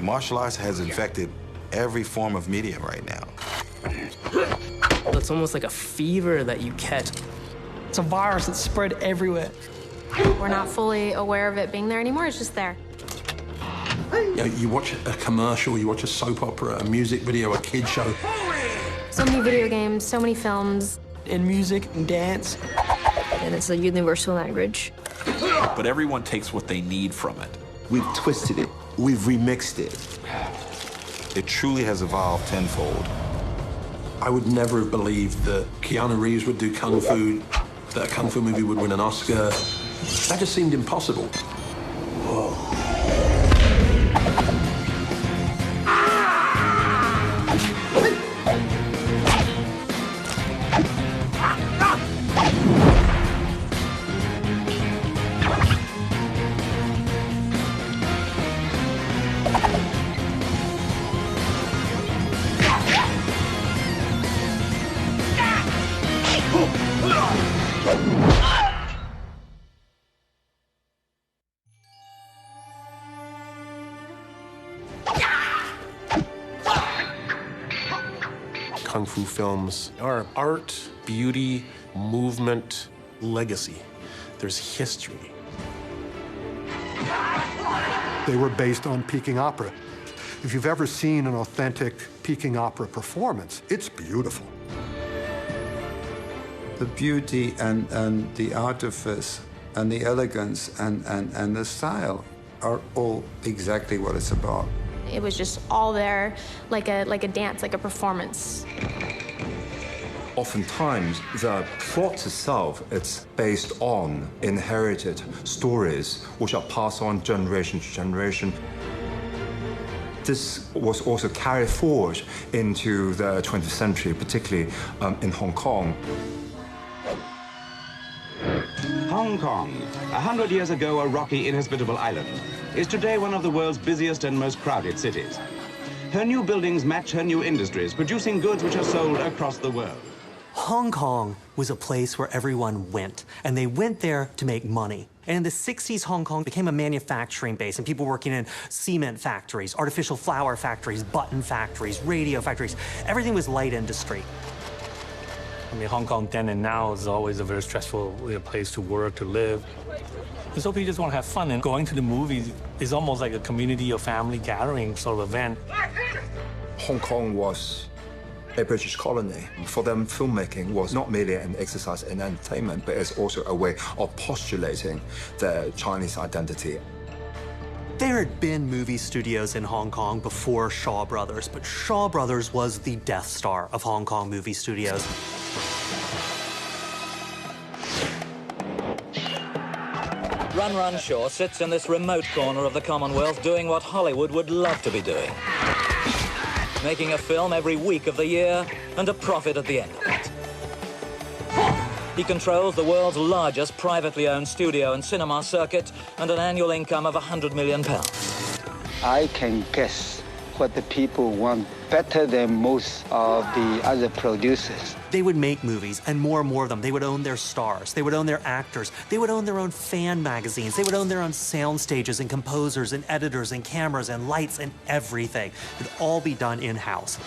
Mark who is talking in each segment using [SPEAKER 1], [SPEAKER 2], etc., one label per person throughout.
[SPEAKER 1] Martial arts has infected every form of media right now.
[SPEAKER 2] It's almost like a fever that you catch.
[SPEAKER 3] It's a virus that's spread everywhere.
[SPEAKER 4] We're not fully aware of it being there anymore, it's just there.
[SPEAKER 5] You know, you watch a commercial, you watch a soap opera, a music video, a kid show.
[SPEAKER 4] So many video games, so many films.
[SPEAKER 3] In music and dance.
[SPEAKER 6] And it's a universal language.
[SPEAKER 7] But everyone takes what they need from it.
[SPEAKER 8] We've twisted it. We've remixed it.
[SPEAKER 1] It truly has evolved tenfold.
[SPEAKER 5] I would never have believed that Keanu Reeves would do Kung Fu, that a Kung Fu movie would win an Oscar. That just seemed impossible. Whoa. Kung Fu films are art, beauty, movement, legacy. There's history.
[SPEAKER 9] They were based on Peking opera. If you've ever seen an authentic Peking opera performance, it's beautiful.
[SPEAKER 10] The beauty and the artifice and the elegance and the style are all exactly what it's about.
[SPEAKER 4] It was just all there, like a dance, like a performance.
[SPEAKER 8] Oftentimes, the plot itself, it's based on inherited stories which are passed on generation to generation. This was also carried forward into the 20th century, particularly in Hong Kong.
[SPEAKER 11] Hong Kong, 100 years ago a rocky, inhospitable island, is today one of the world's busiest and most crowded cities. Her new buildings match her new industries, producing goods which are sold across the world.
[SPEAKER 12] Hong Kong was a place where everyone went, and they went there to make money. And in the 60s, Hong Kong became a manufacturing base, and people working in cement factories, artificial flower factories, button factories, radio factories. Everything was light industry.
[SPEAKER 13] I mean, Hong Kong then and now is always a very stressful place to work, to live. And so people just want to have fun, and going to the movies is almost like a community or family gathering sort of event.
[SPEAKER 8] Hong Kong was a British colony. For them, filmmaking was not merely an exercise in entertainment, but it's also a way of postulating their Chinese identity.
[SPEAKER 12] There had been movie studios in Hong Kong before Shaw Brothers, but Shaw Brothers was the Death Star of Hong Kong movie studios.
[SPEAKER 14] Run Run Shaw sits in this remote corner of the Commonwealth doing what Hollywood would love to be doing. Making a film every week of the year and a profit at the end of it. He controls the world's largest privately owned studio and cinema circuit and an annual income of £100 million.
[SPEAKER 10] I can guess what the people want better than most of the other producers.
[SPEAKER 12] They would make movies, and more of them. They would own their stars. They would own their actors. They would own their own fan magazines. They would own their own sound stages and composers and editors and cameras and lights and everything. It would all be done in-house.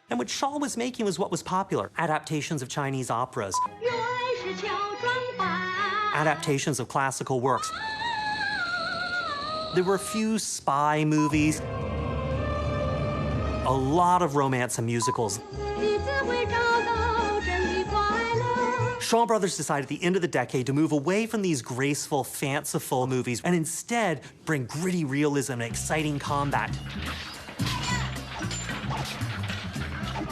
[SPEAKER 12] And what Shaw was making was what was popular. Adaptations of Chinese operas. Adaptations of classical works. There were a few spy movies. A lot of romance and musicals. Shaw Brothers decided at the end of the decade to move away from these graceful, fanciful movies and instead bring gritty realism and exciting combat.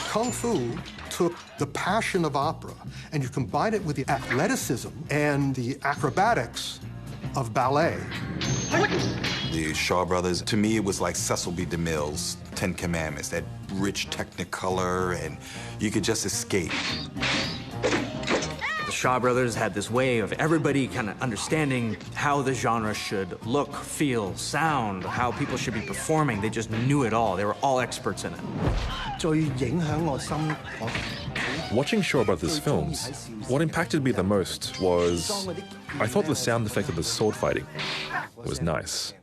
[SPEAKER 9] Kung Fu took the passion of opera and you combine it with the athleticism and the acrobatics of ballet.
[SPEAKER 1] The Shaw Brothers, to me, it was like Cecil B. DeMille's Ten Commandments, that rich technicolor, and you could just escape.
[SPEAKER 8] The
[SPEAKER 2] Shaw Brothers had this way of everybody kind of understanding how the genre should look, feel, sound, how people should be performing. They just knew it all. They were all experts in it.
[SPEAKER 15] Watching Shaw Brothers films, what impacted me the most was I thought the sound effect of the sword fighting was nice.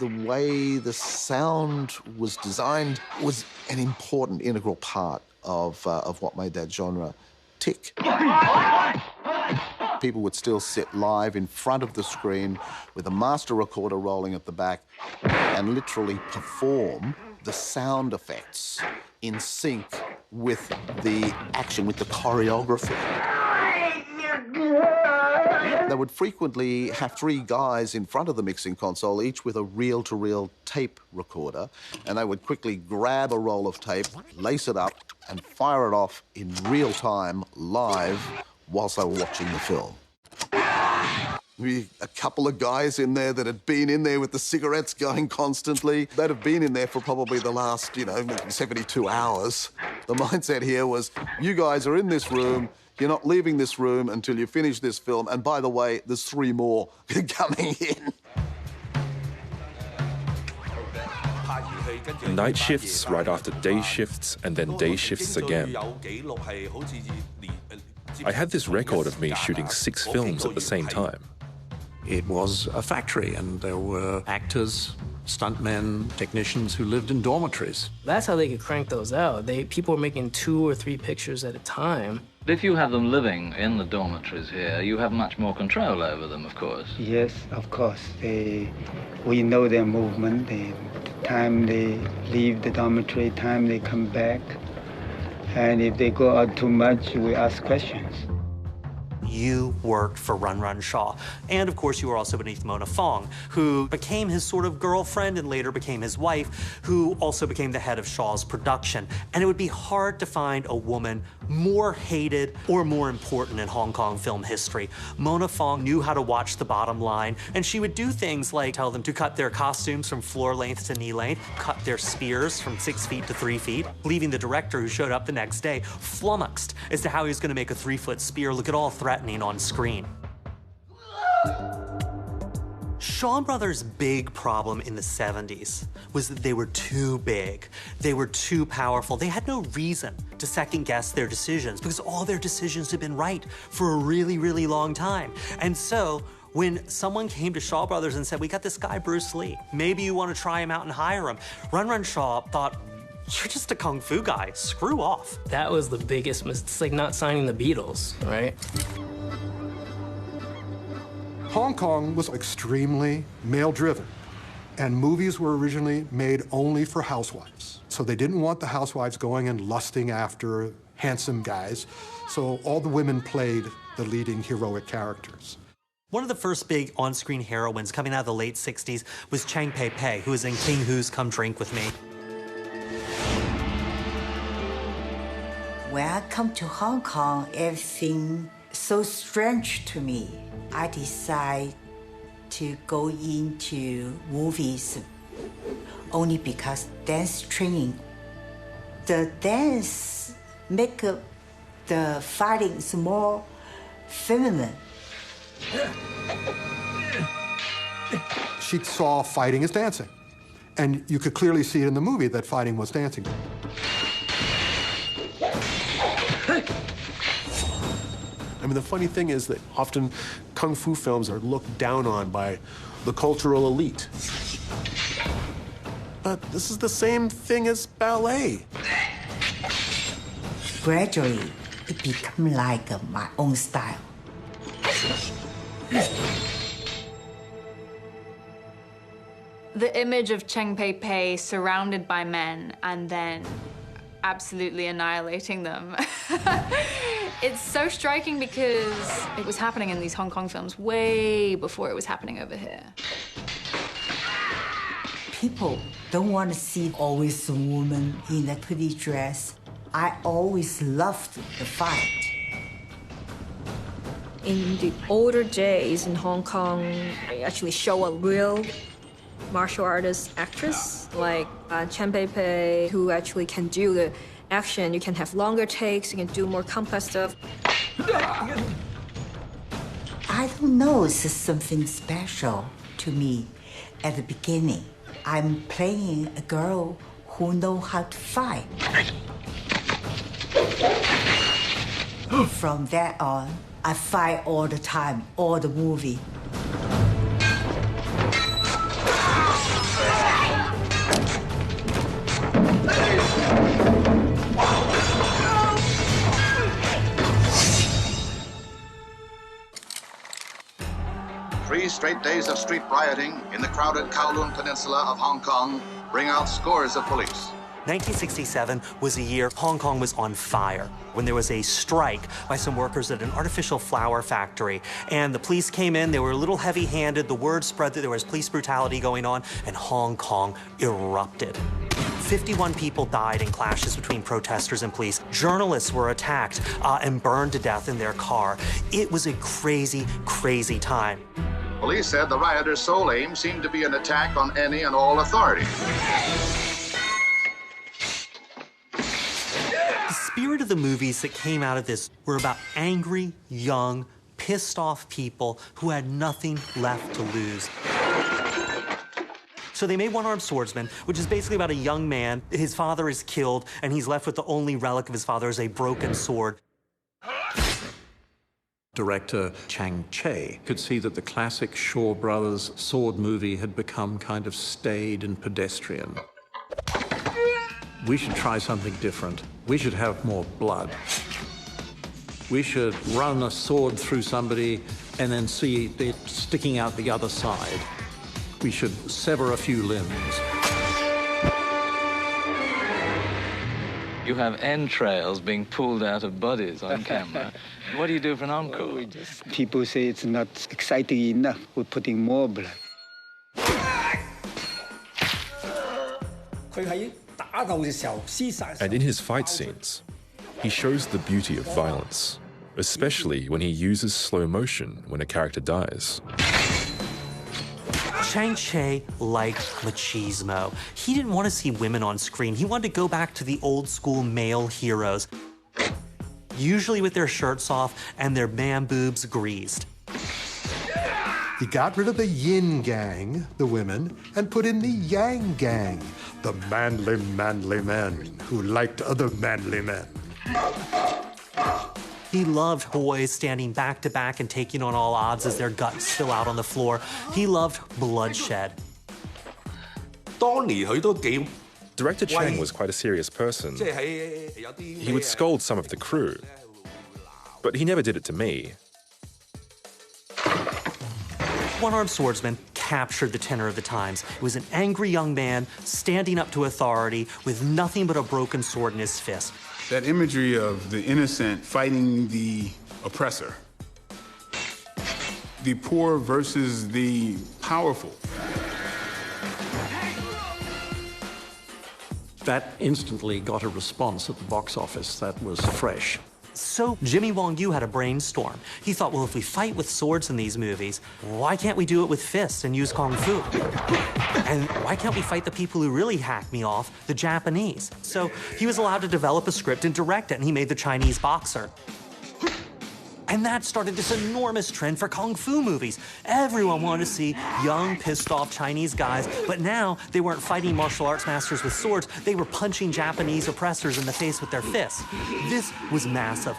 [SPEAKER 16] The way the sound was designed was an important, integral part of what made that genre tick. People would still sit live in front of the screen with a master recorder rolling at the back and literally perform the sound effects in sync with the action, with the choreography. They would frequently have 3 guys in front of the mixing console, each with a reel-to-reel tape recorder, and they would quickly grab a roll of tape, lace it up, and fire it off in real time, live, whilst they were watching the film. A couple of guys in there that had been in there with the cigarettes going constantly. They'd have been in there for probably the last, 72 hours. The mindset here was, you guys are in this room, you're not leaving this room until you finish this film, and by the way, there's 3 more coming in.
[SPEAKER 15] Night shifts right after day shifts, and then day shifts again. I had this record of me shooting 6 films at the same time.
[SPEAKER 5] It was a factory, and there were actors, stuntmen, technicians who lived in dormitories.
[SPEAKER 2] That's how they could crank those out. People were making 2 or 3 pictures at a time.
[SPEAKER 14] If you have them living in the dormitories here, you have much more control over them, of course.
[SPEAKER 17] Yes, of course. We know their movement, the time they leave the dormitory, time they come back. And if they go out too much, we ask questions.
[SPEAKER 12] You worked for Run Run Shaw. And of course, you were also beneath Mona Fong, who became his sort of girlfriend and later became his wife, who also became the head of Shaw's production. And it would be hard to find a woman more hated or more important in Hong Kong film history. Mona Fong knew how to watch the bottom line, and she would do things like tell them to cut their costumes from floor length to knee length, cut their spears from 6 feet to 3 feet, leaving the director who showed up the next day flummoxed as to how he was going to make a 3-foot spear look at all threatening on screen. Shaw Brothers' big problem in the 70s was that they were too big. They were too powerful. They had no reason to second-guess their decisions because all their decisions had been right for a really, really long time. And so when someone came to Shaw Brothers and said, we got this guy, Bruce Lee, maybe you want to try him out and hire him, Run Run Shaw thought, you're just a kung fu guy, screw off.
[SPEAKER 2] That was the biggest mistake. It's like not signing the Beatles, right?
[SPEAKER 9] Hong Kong was extremely male-driven, and movies were originally made only for housewives. So they didn't want the housewives going and lusting after handsome guys, so all the women played the leading heroic characters.
[SPEAKER 12] One of the first big on-screen heroines coming out of the late 60s was Chang Pei Pei, who was in King Hu's Come Drink With Me.
[SPEAKER 18] When I come to Hong Kong, everything so strange to me. I decide to go into movies only because dance training. The dance make the fighting more feminine.
[SPEAKER 9] She saw fighting as dancing, and you could clearly see it in the movie that fighting was dancing.
[SPEAKER 19] I mean, the funny thing is that often kung fu films are looked down on by the cultural elite. But this is the same thing as ballet.
[SPEAKER 18] Gradually, it became like my own style.
[SPEAKER 20] The image of Cheng Pei Pei surrounded by men and then absolutely annihilating them. It's so striking because it was happening in these Hong Kong films way before it was happening over here.
[SPEAKER 18] People don't want to see always a woman in a pretty dress. I always loved the fight.
[SPEAKER 6] In the older days in Hong Kong, they actually show a real martial artist actress like Cheng Pei Pei, who actually can do the action, you can have longer takes, you can do more complex stuff.
[SPEAKER 18] I don't know, it's just something special to me at the beginning. I'm playing a girl who knows how to fight. From that on, I fight all the time, all the movie.
[SPEAKER 16] Three straight days of street rioting in the crowded Kowloon Peninsula of Hong Kong bring out scores of police.
[SPEAKER 12] 1967 was a year Hong Kong was on fire when there was a strike by some workers at an artificial flower factory. And the police came in, they were a little heavy-handed, the word spread that there was police brutality going on, and Hong Kong erupted. 51 people died in clashes between protesters and police. Journalists were attacked and burned to death in their car. It was a crazy, crazy time.
[SPEAKER 16] Police said the rioters' sole aim seemed to be an attack on any and all authority.
[SPEAKER 12] The spirit of the movies that came out of this were about angry, young, pissed off people who had nothing left to lose. So they made One-Armed Swordsman, which is basically about a young man. His father is killed, and he's left with the only relic of his father is a broken sword.
[SPEAKER 5] Director Chang Che could see that the classic Shaw Brothers sword movie had become kind of staid and pedestrian. We should try something different. We should have more blood. We should run a sword through somebody and then see it sticking out the other side. We should sever a few limbs.
[SPEAKER 14] You have entrails being pulled out of bodies on camera. What do you do for an encore?
[SPEAKER 17] People say it's not exciting enough. We're putting more blood.
[SPEAKER 15] And in his fight scenes, he shows the beauty of violence, especially when he uses slow motion when a character dies.
[SPEAKER 12] Chang Che liked machismo. He didn't want to see women on screen. He wanted to go back to the old school male heroes, usually with their shirts off and their man boobs greased.
[SPEAKER 9] He got rid of the yin gang, the women, and put in the yang gang, the manly, manly men who liked other manly men.
[SPEAKER 12] He loved boys standing back to back and taking on all odds as their guts spill out on the floor. He loved bloodshed.
[SPEAKER 15] Director Chang was quite a serious person. He would scold some of the crew, but he never did it to me.
[SPEAKER 12] One-Armed Swordsman captured the tenor of the times. It was an angry young man standing up to authority with nothing but a broken sword in his fist.
[SPEAKER 21] That imagery of the innocent fighting the oppressor, the poor versus the powerful.
[SPEAKER 5] That instantly got a response at the box office that was fresh.
[SPEAKER 12] So Jimmy Wong Yu had a brainstorm. He thought, well, if we fight with swords in these movies, why can't we do it with fists and use Kung Fu? And why can't we fight the people who really hacked me off, the Japanese? So he was allowed to develop a script and direct it, and he made The Chinese Boxer. And that started this enormous trend for Kung Fu movies. Everyone wanted to see young, pissed-off Chinese guys, but now they weren't fighting martial arts masters with swords, they were punching Japanese oppressors in the face with their fists. This was massive.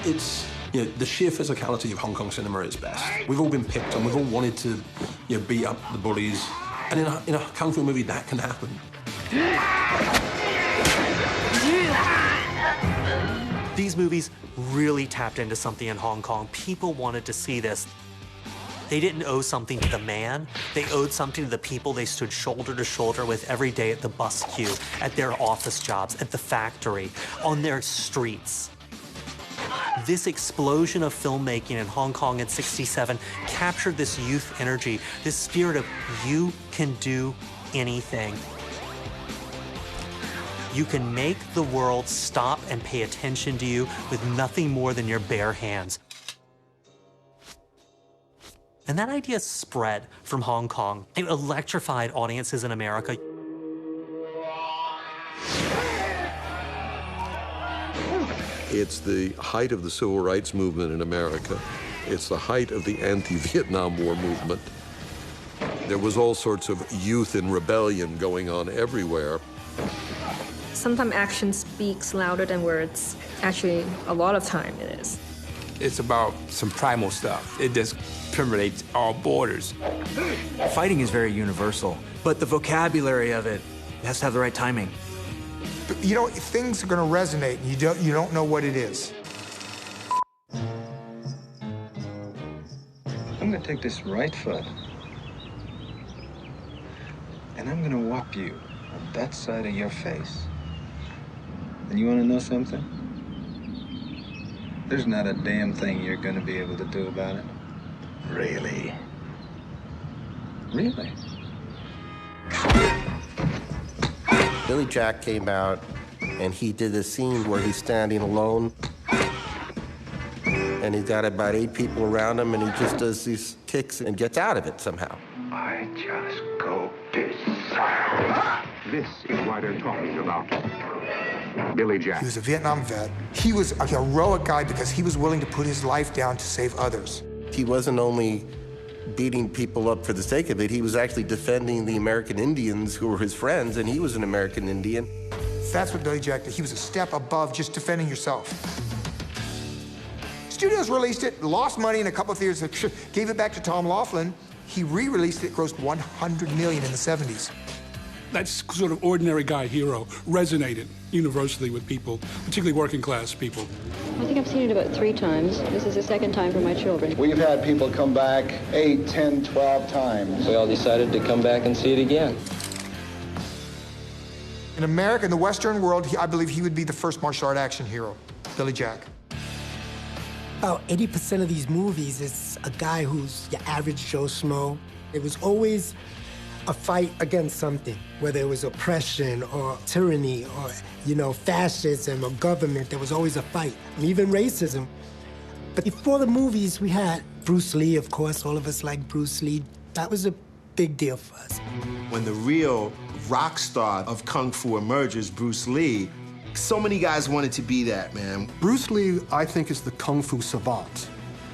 [SPEAKER 5] It's the sheer physicality of Hong Kong cinema at its best. We've all been picked on, we've all wanted to beat up the bullies, and in a Kung Fu movie that can happen.
[SPEAKER 12] These movies really tapped into something in Hong Kong. People wanted to see this. They didn't owe something to the man. They owed something to the people they stood shoulder to shoulder with every day at the bus queue, at their office jobs, at the factory, on their streets. This explosion of filmmaking in Hong Kong in '67 captured this youth energy, this spirit of you can do anything. You can make the world stop and pay attention to you with nothing more than your bare hands. And that idea spread from Hong Kong. It electrified audiences in America.
[SPEAKER 3] It's the height of the civil rights movement in America. It's the height of the anti-Vietnam War movement. There was all sorts of youth in rebellion going on everywhere.
[SPEAKER 6] Sometimes action speaks louder than words. Actually, a lot of time it is.
[SPEAKER 22] It's about some primal stuff. It just permeates all borders.
[SPEAKER 2] Fighting is very universal, but the vocabulary of it has to have the right timing.
[SPEAKER 23] You know, things are going to resonate, and you don't know what it is.
[SPEAKER 24] I'm going to take this right foot, and I'm going to whop you on that side of your face. And you want to know something? There's not a damn thing you're going to be able to do about it. Really? Really?
[SPEAKER 25] Billy Jack came out, and he did a scene where he's standing alone, and he's got about 8 people around him, and he just does these kicks and gets out of it somehow.
[SPEAKER 26] I just go piss. This is why they're talking about Billy Jack.
[SPEAKER 23] He was a Vietnam vet. He was a heroic guy because he was willing to put his life down to save others.
[SPEAKER 25] He wasn't only beating people up for the sake of it, he was actually defending the American Indians who were his friends, and he was an American Indian.
[SPEAKER 23] That's what Billy Jack did. He was a step above just defending yourself. Studios released it, lost money in a couple of theaters, gave it back to Tom Laughlin. He re-released it, grossed $100 million in the 70s.
[SPEAKER 27] That sort of ordinary guy hero resonated universally with people, particularly working class people.
[SPEAKER 28] I think I've seen it about 3 times. This is the 2nd time for my children.
[SPEAKER 24] We've had people come back 8, 10, 12 times.
[SPEAKER 28] We all decided to come back and see it again.
[SPEAKER 23] In America, in the Western world, I believe he would be the first martial art action hero, Billy Jack.
[SPEAKER 29] About 80% of these movies is a guy who's your average Joe Schmo. It was always a fight against something, whether it was oppression or tyranny or, you know, fascism or government. There was always a fight, even racism. But before the movies, we had Bruce Lee, of course. All of us like Bruce Lee. That was a big deal for us.
[SPEAKER 30] When the real rock star of Kung Fu emerges, Bruce Lee, so many guys wanted to be that, man.
[SPEAKER 9] Bruce Lee, I think, is the Kung Fu savant.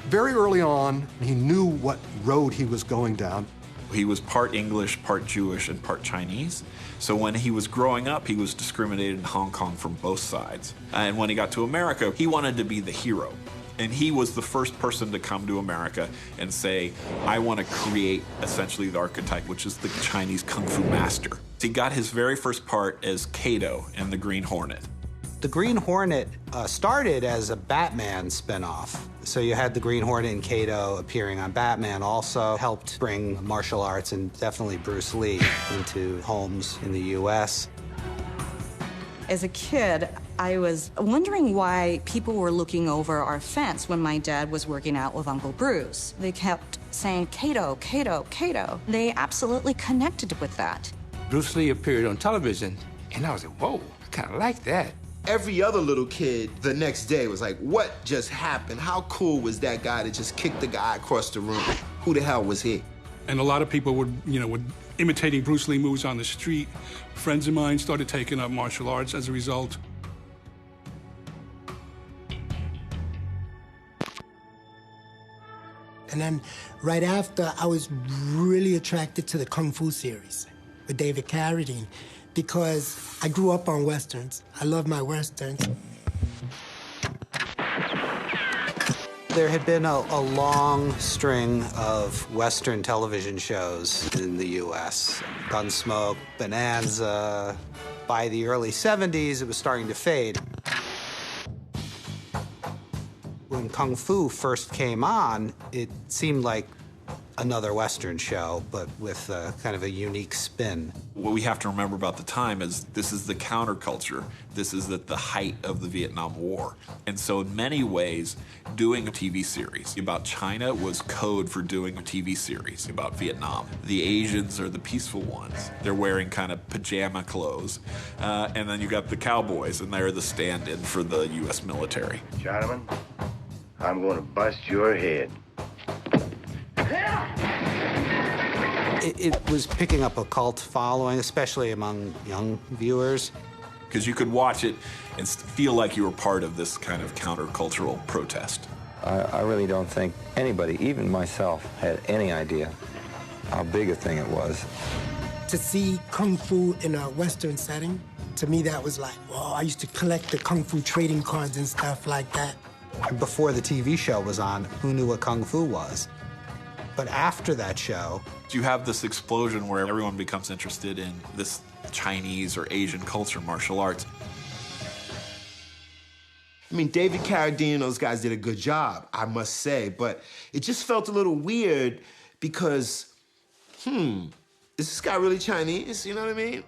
[SPEAKER 9] Very early on, he knew what road he was going down.
[SPEAKER 7] He was part English, part Jewish, and part Chinese. So when he was growing up, he was discriminated in Hong Kong from both sides. And when he got to America, he wanted to be the hero. And he was the first person to come to America and say, I want to create essentially the archetype, which is the Chinese Kung Fu master. He got his very first part as Kato in The Green Hornet.
[SPEAKER 31] The Green Hornet started as a Batman spinoff. So you had the Green Hornet and Kato appearing on Batman, also helped bring martial arts and definitely Bruce Lee into homes in the US.
[SPEAKER 32] As a kid, I was wondering why people were looking over our fence when my dad was working out with Uncle Bruce. They kept saying, Kato, Kato, Kato. They absolutely connected with that.
[SPEAKER 24] Bruce Lee appeared on television, and I was like, whoa, I kind of like that.
[SPEAKER 30] Every other little kid the next day was like, what just happened? How cool was that guy that just kicked the guy across the room? Who the hell was he?
[SPEAKER 27] And a lot of people would imitating Bruce Lee moves on the street. Friends of mine started taking up martial arts as a result.
[SPEAKER 29] And then right after, I was really attracted to the Kung Fu series with David Carradine because I grew up on Westerns. I love my Westerns.
[SPEAKER 31] There had been a long string of Western television shows in the US. Gunsmoke, Bonanza. By the early 70s, it was starting to fade. When Kung Fu first came on, it seemed like another Western show, but with kind of a unique spin.
[SPEAKER 7] What we have to remember about the time is this is the counterculture. This is at the height of the Vietnam War. And so in many ways, doing a TV series about China was code for doing a TV series about Vietnam. The Asians are the peaceful ones. They're wearing kind of pajama clothes. And then you got the cowboys, and they're the stand-in for the U.S. military.
[SPEAKER 26] Gentlemen, I'm going to bust your head.
[SPEAKER 31] It was picking up a cult following, especially among young viewers.
[SPEAKER 7] because you could watch it and feel like you were part of this kind of countercultural protest.
[SPEAKER 1] I really don't think anybody, even myself, had any idea how big a thing it was.
[SPEAKER 29] To see Kung Fu in a Western setting, to me that was like, whoa, I used to collect the Kung Fu trading cards and stuff like that.
[SPEAKER 31] Before the TV show was on, who knew what Kung Fu was? But after that show...
[SPEAKER 7] You have this explosion where everyone becomes interested in this Chinese or Asian culture, martial arts.
[SPEAKER 30] I mean, David Carradine and those guys did a good job, I must say, but it just felt a little weird because, is this guy really Chinese? You know what I mean?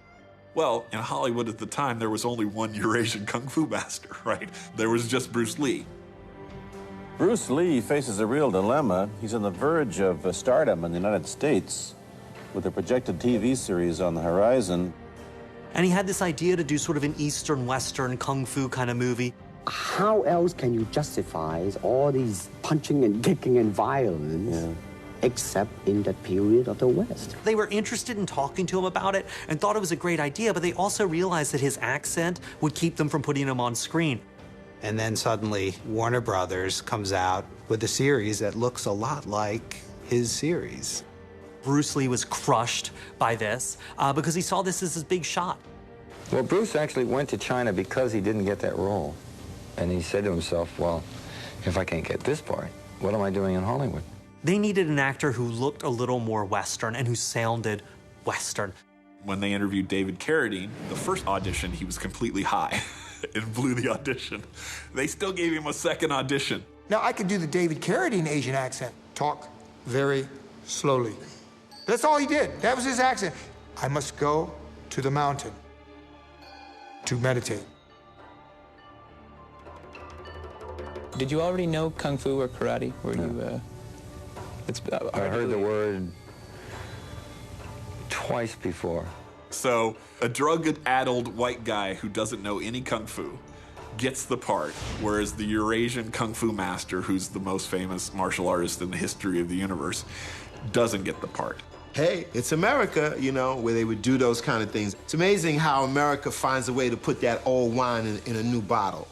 [SPEAKER 7] Well, in Hollywood at the time, there was only one Eurasian Kung Fu master, right? There was just Bruce Lee.
[SPEAKER 4] Bruce Lee faces a real dilemma. He's on the verge of stardom in the United States with a projected TV series on the horizon.
[SPEAKER 12] And he had this idea to do sort of an Eastern Western Kung Fu kind of movie.
[SPEAKER 8] How else can you justify all these punching and kicking and violence except in that period of the West?
[SPEAKER 12] They were interested in talking to him about it and thought it was a great idea, but they also realized that his accent would keep them from putting him on screen.
[SPEAKER 31] And then suddenly Warner Brothers comes out with a series that looks a lot like his series.
[SPEAKER 12] Bruce Lee was crushed by this because he saw this as his big shot.
[SPEAKER 1] Well, Bruce actually went to China because he didn't get that role. And he said to himself, well, if I can't get this part, what am I doing in Hollywood?
[SPEAKER 12] They needed an actor who looked a little more Western and who sounded Western.
[SPEAKER 7] When they interviewed David Carradine, the first audition, he was completely high and blew the audition. They still gave him a second audition.
[SPEAKER 23] Now, I could do the David Carradine Asian accent. Talk very slowly. That's all he did. That was his accent. I must go to the mountain to meditate.
[SPEAKER 10] Did you already know Kung Fu or Karate? Were you,
[SPEAKER 1] I heard the word twice before.
[SPEAKER 7] So, a drug-addled white guy who doesn't know any Kung Fu gets the part, whereas the Eurasian Kung Fu master, who's the most famous martial artist in the history of the universe, doesn't get the part.
[SPEAKER 30] Hey, it's America, you know, where they would do those kind of things. It's amazing how America finds a way to put that old wine in a new bottle.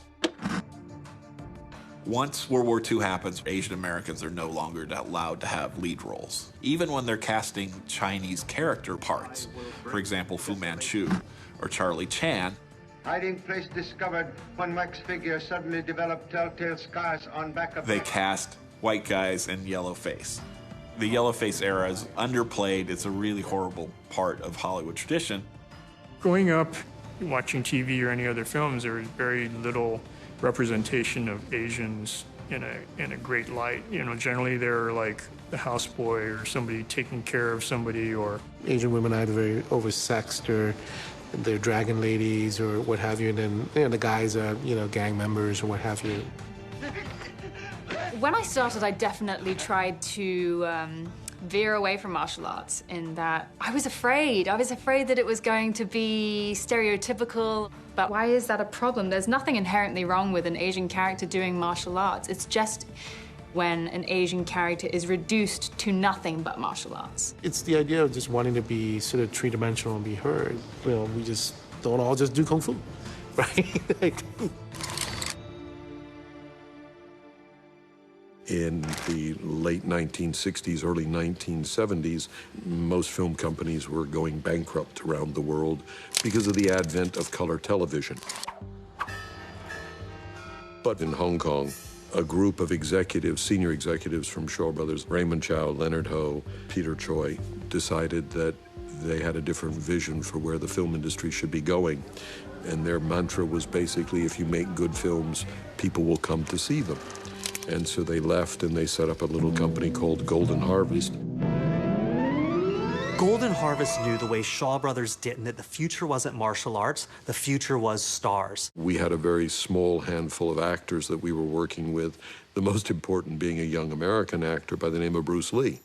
[SPEAKER 7] Once World War II happens, Asian Americans are no longer allowed to have lead roles, even when they're casting Chinese character parts. For example, Fu Manchu or Charlie Chan.
[SPEAKER 26] Hiding place discovered when wax figure suddenly developed telltale scars on back of...
[SPEAKER 7] They cast white guys in yellow face. The yellow face era is underplayed. It's a really horrible part of Hollywood tradition.
[SPEAKER 11] Growing up, watching TV or any other films, there was very little representation of Asians in a great light. You know, generally they're like the houseboy or somebody taking care of somebody, or
[SPEAKER 13] Asian women are either very oversexed or they're dragon ladies or what have you, and then the guys are, gang members or what have you.
[SPEAKER 14] When I started, I definitely tried to veer away from martial arts in that I was afraid. I was afraid that it was going to be stereotypical. But why is that a problem? There's nothing inherently wrong with an Asian character doing martial arts. It's just when an Asian character is reduced to nothing but martial arts.
[SPEAKER 13] It's the idea of just wanting to be sort of three-dimensional and be heard. We just don't all just do Kung Fu, right?
[SPEAKER 3] In the late 1960s, early 1970s, most film companies were going bankrupt around the world because of the advent of color television. But in Hong Kong, a group of executives, senior executives from Shaw Brothers, Raymond Chow, Leonard Ho, Peter Choi, decided that they had a different vision for where the film industry should be going. And their mantra was basically, if you make good films, people will come to see them. And so they left and they set up a little company called Golden Harvest.
[SPEAKER 12] Golden Harvest knew the way Shaw Brothers didn't, that the future wasn't martial arts, the future was stars.
[SPEAKER 3] We had a very small handful of actors that we were working with, the most important being a young American actor by the name of Bruce Lee.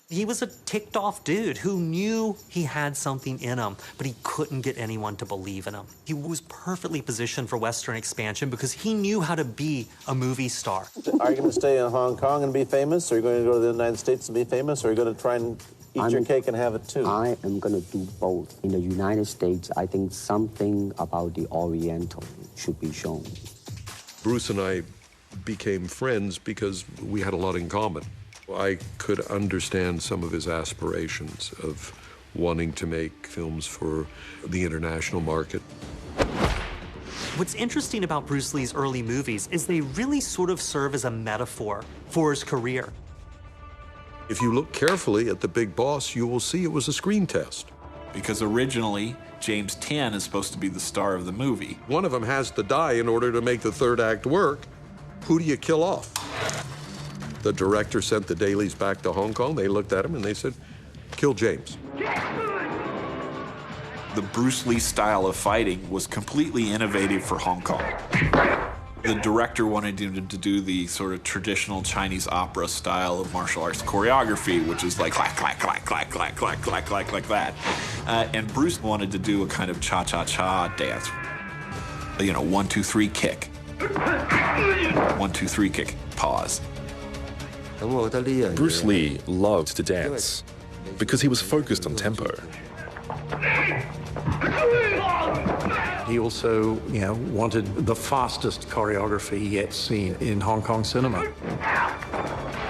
[SPEAKER 12] He was a ticked-off dude who knew he had something in him, but he couldn't get anyone to believe in him. He was perfectly positioned for Western expansion because he knew how to be a movie star.
[SPEAKER 4] Are you going to stay in Hong Kong and be famous? Or are you going to go to the United States and be famous? Or are you going to try and Eat your cake and have it too.
[SPEAKER 8] I am going to do both. In the United States, I think something about the Oriental should be shown.
[SPEAKER 3] Bruce and I became friends because we had a lot in common. I could understand some of his aspirations of wanting to make films for the international market.
[SPEAKER 12] What's interesting about Bruce Lee's early movies is they really sort of serve as a metaphor for his career.
[SPEAKER 3] If you look carefully at The Big Boss, you will see it was a screen test.
[SPEAKER 7] Because originally, James Tan is supposed to be the star of the movie.
[SPEAKER 3] One of them has to die in order to make the third act work. Who do you kill off? The director sent the dailies back to Hong Kong. They looked at him and they said, kill James.
[SPEAKER 7] The Bruce Lee style of fighting was completely innovative for Hong Kong. The director wanted him to do the sort of traditional Chinese opera style of martial arts choreography, which is like clack, clack, clack, clack, clack, clack, clack, clack, like that. And Bruce wanted to do a kind of cha-cha-cha dance. You know, 1, 2, 3, kick. 1, 2, 3, kick. Pause.
[SPEAKER 2] Bruce Lee loved to dance because he was focused on tempo.
[SPEAKER 5] He also, wanted the fastest choreography yet seen in Hong Kong cinema.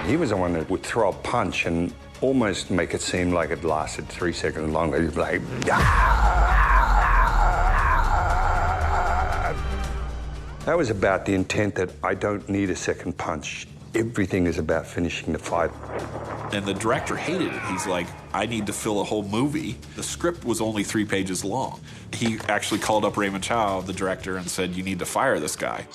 [SPEAKER 6] He was the one that would throw a punch and almost make it seem like it lasted 3 seconds longer. He was like, that was about the intent that I don't need a second punch. Everything is about finishing the fight.
[SPEAKER 7] And the director hated it. He's like, I need to fill a whole movie. The script was only 3 pages long. He actually called up Raymond Chow, the director, and said, you need to fire this guy.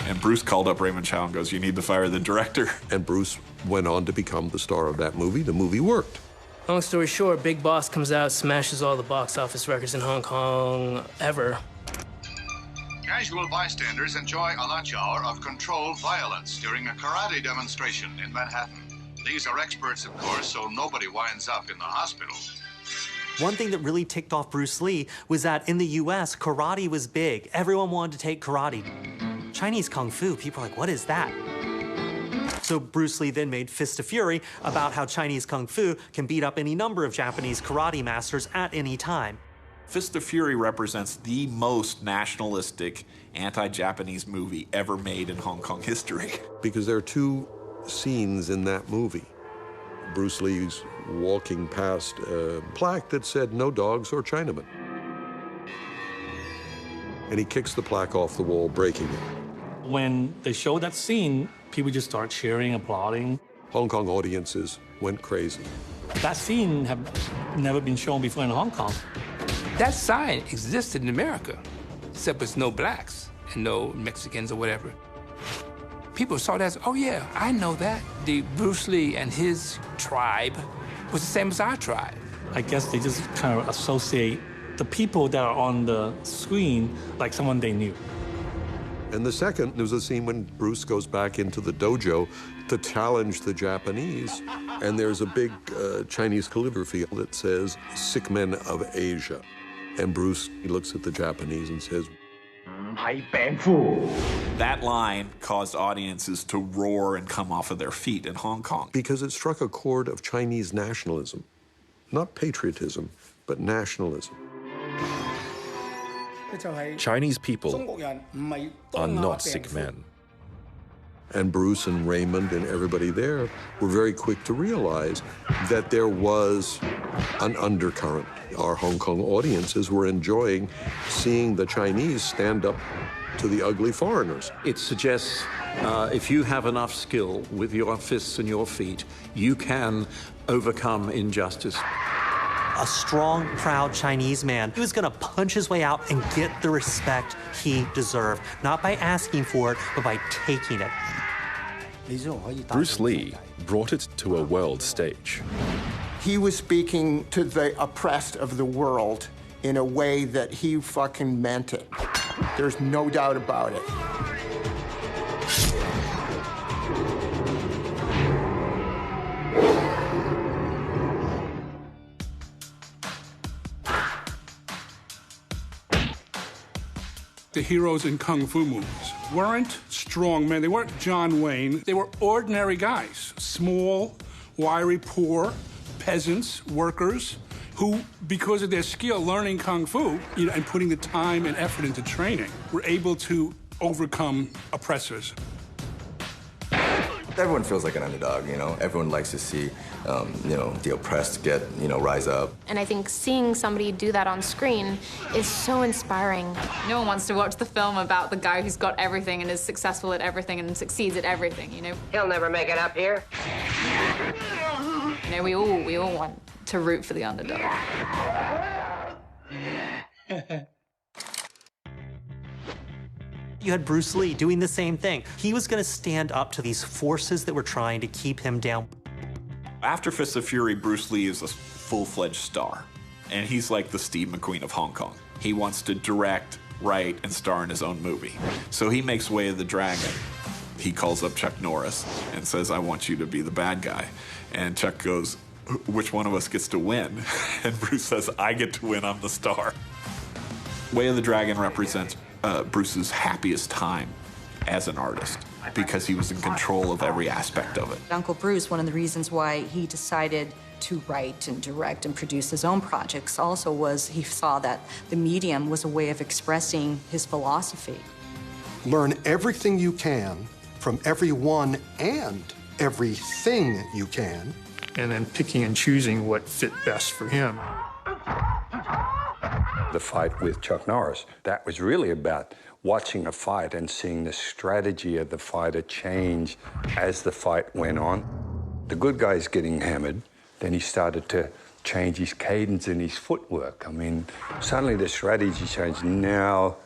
[SPEAKER 7] And Bruce called up Raymond Chow and goes, you need to fire the director.
[SPEAKER 3] And Bruce went on to become the star of that movie. The movie worked.
[SPEAKER 15] Long story short, Big Boss comes out, smashes all the box office records in Hong Kong ever.
[SPEAKER 16] Casual bystanders enjoy a lunch hour of controlled violence during a karate demonstration in Manhattan. These are experts, of course, so nobody winds up in the hospital.
[SPEAKER 12] One thing that really ticked off Bruce Lee was that in the US, karate was big. Everyone wanted to take karate. Chinese Kung Fu, people are like, what is that? So Bruce Lee then made Fist of Fury about how Chinese Kung Fu can beat up any number of Japanese karate masters at any time.
[SPEAKER 7] Fist of Fury represents the most nationalistic, anti-Japanese movie ever made in Hong Kong history.
[SPEAKER 3] Because there are 2 scenes in that movie. Bruce Lee's walking past a plaque that said, no dogs or Chinamen. And he kicks the plaque off the wall, breaking it.
[SPEAKER 5] When they showed that scene, people just start cheering, applauding.
[SPEAKER 3] Hong Kong audiences went crazy.
[SPEAKER 5] That scene had never been shown before in Hong Kong.
[SPEAKER 17] That sign existed in America, except with no blacks and no Mexicans or whatever. People saw that as, oh yeah, I know that. The Bruce Lee and his tribe was the same as our tribe.
[SPEAKER 5] I guess they just kind of associate the people that are on the screen like someone they knew.
[SPEAKER 3] And the second, there's a scene when Bruce goes back into the dojo to challenge the Japanese, and there's a big Chinese calligraphy that says, sick men of Asia. And Bruce, he looks at the Japanese and says,
[SPEAKER 7] That line caused audiences to roar and come off of their feet in Hong Kong.
[SPEAKER 3] Because it struck a chord of Chinese nationalism. Not patriotism, but nationalism.
[SPEAKER 2] Chinese people are not sick men.
[SPEAKER 3] And Bruce and Raymond and everybody there were very quick to realize that there was an undercurrent. Our Hong Kong audiences were enjoying seeing the Chinese stand up to the ugly foreigners.
[SPEAKER 5] It suggests if you have enough skill with your fists and your feet, you can overcome injustice.
[SPEAKER 12] A strong, proud Chinese man who was going to punch his way out and get the respect he deserved, not by asking for it, but by taking it.
[SPEAKER 2] Bruce Lee brought it to a world stage.
[SPEAKER 18] He was speaking to the oppressed of the world in a way that he fucking meant it. There's no doubt about it.
[SPEAKER 27] The heroes in Kung Fu movies weren't strong men. They weren't John Wayne. They were ordinary guys. Small, wiry, poor, peasants, workers, who, because of their skill learning Kung Fu, and putting the time and effort into training, were able to overcome oppressors.
[SPEAKER 9] Everyone feels like an underdog, Everyone likes to see, the oppressed get, rise up.
[SPEAKER 19] And I think seeing somebody do that on screen is so inspiring.
[SPEAKER 14] No one wants to watch the film about the guy who's got everything and is successful at everything and succeeds at everything,
[SPEAKER 20] He'll never make it up here.
[SPEAKER 14] We all want to root for the underdog.
[SPEAKER 12] You had Bruce Lee doing the same thing. He was going to stand up to these forces that were trying to keep him down.
[SPEAKER 7] After Fists of Fury, Bruce Lee is a full-fledged star. And he's like the Steve McQueen of Hong Kong. He wants to direct, write, and star in his own movie. So he makes Way of the Dragon. He calls up Chuck Norris and says, I want you to be the bad guy. And Chuck goes, which one of us gets to win? And Bruce says, I get to win, I'm the star. Way of the Dragon represents Bruce's happiest time as an artist because he was in control of every aspect of it.
[SPEAKER 21] Uncle Bruce, one of the reasons why he decided to write and direct and produce his own projects also was he saw that the medium was a way of expressing his philosophy.
[SPEAKER 22] Learn everything you can from everyone and everything you can.
[SPEAKER 11] And then picking and choosing what fit best for him.
[SPEAKER 6] The fight with Chuck Norris, that was really about watching a fight and seeing the strategy of the fighter change as the fight went on. The good guy's getting hammered, then he started to change his cadence and his footwork. I mean, suddenly the strategy changed. Now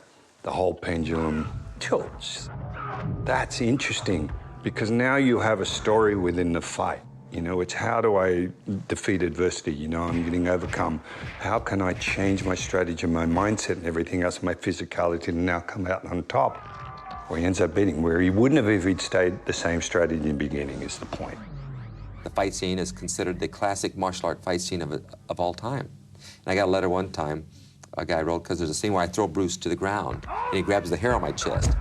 [SPEAKER 6] the whole pendulum tilts. That's interesting because now you have a story within the fight. It's how do I defeat adversity? I'm getting overcome. How can I change my strategy, my mindset, and everything else, my physicality, to now come out on top? Where he ends up beating, where he wouldn't have if he'd stayed the same strategy in the beginning, is the point.
[SPEAKER 23] The fight scene is considered the classic martial art fight scene of all time. And I got a letter one time, a guy wrote, because there's a scene where I throw Bruce to the ground, and he grabs the hair on my chest.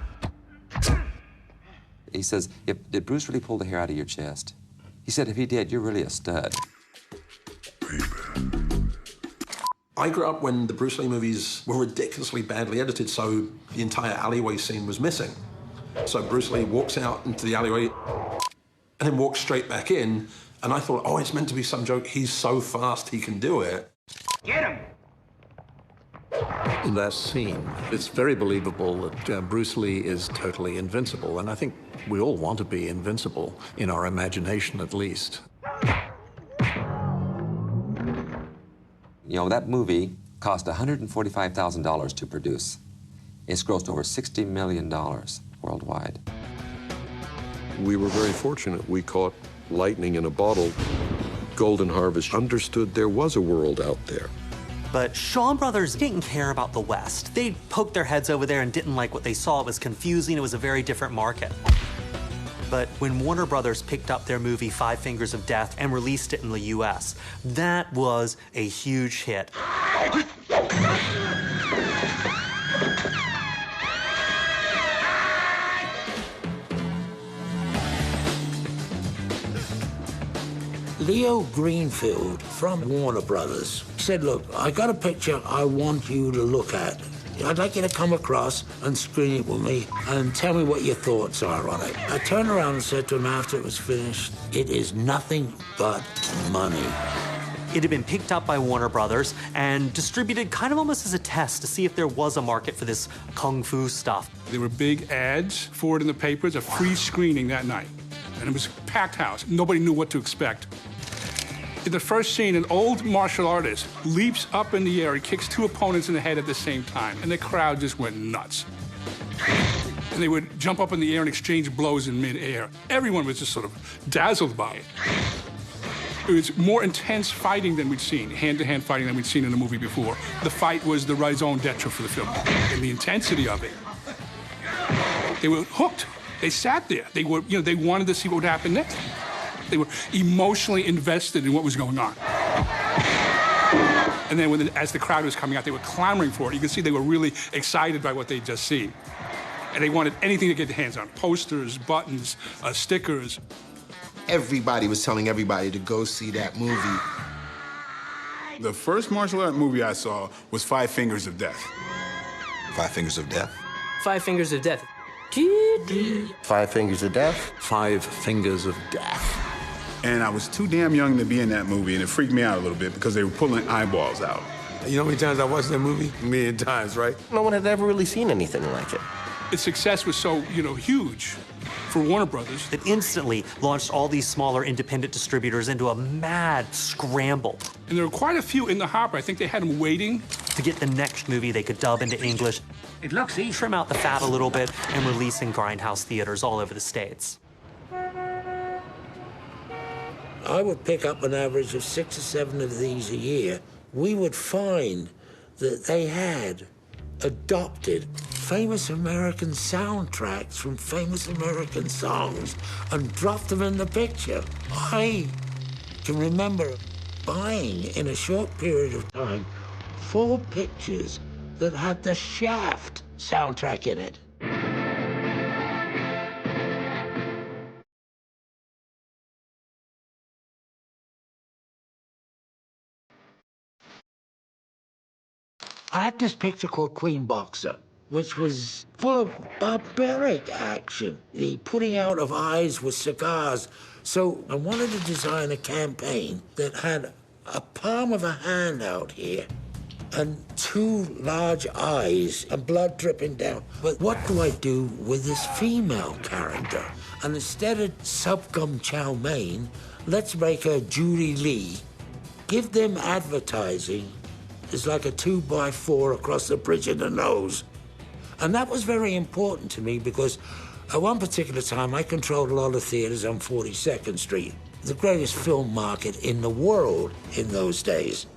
[SPEAKER 23] He says, did Bruce really pull the hair out of your chest? He said, if he did, you're really a stud.
[SPEAKER 9] I grew up when the Bruce Lee movies were ridiculously badly edited, so the entire alleyway scene was missing. So Bruce Lee walks out into the alleyway and then walks straight back in, and I thought, oh, it's meant to be some joke. He's so fast, he can do it.
[SPEAKER 20] Get him!
[SPEAKER 5] In that scene, it's very believable that Bruce Lee is totally invincible, and I think we all want to be invincible, in our imagination at least.
[SPEAKER 23] That movie cost $145,000 to produce. It's grossed over $60 million worldwide.
[SPEAKER 3] We were very fortunate. We caught lightning in a bottle. Golden Harvest understood there was a world out there.
[SPEAKER 12] But Shaw Brothers didn't care about the West. They poked their heads over there and didn't like what they saw. It was confusing. It was a very different market. But when Warner Brothers picked up their movie Five Fingers of Death and released it in the US, that was a huge hit.
[SPEAKER 24] Leo Greenfield from Warner Brothers said, look, I got a picture I want you to look at. I'd like you to come across and screen it with me and tell me what your thoughts are on it. I turned around and said to him after it was finished, it is nothing but money.
[SPEAKER 12] It had been picked up by Warner Brothers and distributed kind of almost as a test to see if there was a market for this kung fu stuff.
[SPEAKER 27] There were big ads for it in the papers, a free screening that night. And it was a packed house. Nobody knew what to expect. In the first scene, an old martial artist leaps up in the air and kicks two opponents in the head at the same time, and the crowd just went nuts. And they would jump up in the air and exchange blows in midair. Everyone was just sort of dazzled by it. It was more intense fighting than we'd seen, hand-to-hand fighting than we'd seen in the movie before. The fight was the raison d'etre for the film, and the intensity of it. They were hooked. They sat there. They were, they wanted to see what would happen next. They were emotionally invested in what was going on. And then as the crowd was coming out, they were clamoring for it. You could see they were really excited by what they'd just seen. And they wanted anything to get their hands on, posters, buttons, stickers.
[SPEAKER 30] Everybody was telling everybody to go see that movie.
[SPEAKER 27] The first martial art movie I saw was Five Fingers of Death.
[SPEAKER 1] Five Fingers of Death?
[SPEAKER 4] Five Fingers of Death.
[SPEAKER 18] Five Fingers of Death?
[SPEAKER 5] Five Fingers of Death.
[SPEAKER 27] And I was too damn young to be in that movie, and it freaked me out a little bit because they were pulling eyeballs out.
[SPEAKER 30] You know how many times I watched that movie? A million times, right?
[SPEAKER 8] No one had ever really seen anything like it.
[SPEAKER 27] Its success was so, huge for Warner Brothers.
[SPEAKER 12] It instantly launched all these smaller independent distributors into a mad scramble.
[SPEAKER 27] And there were quite a few in the hopper. I think they had them waiting
[SPEAKER 12] to get the next movie they could dub into English.
[SPEAKER 4] It looks easy.
[SPEAKER 12] Trim out the fat a little bit and release in grindhouse theaters all over the States.
[SPEAKER 24] I would pick up an average of 6 or 7 of these a year. We would find that they had adopted famous American soundtracks from famous American songs and dropped them in the picture. I can remember buying, in a short period of time, 4 pictures that had the Shaft soundtrack in it. I had this picture called Queen Boxer, which was full of barbaric action. The putting out of eyes with cigars. So I wanted to design a campaign that had a palm of a hand out here and 2 large eyes and blood dripping down. But what do I do with this female character? And instead of Subgum Chow Mein, let's make her Judy Lee. Give them advertising. It's like a 2x4 across the bridge of the nose. And that was very important to me because at one particular time, I controlled a lot of theaters on 42nd Street, the greatest film market in the world in those days.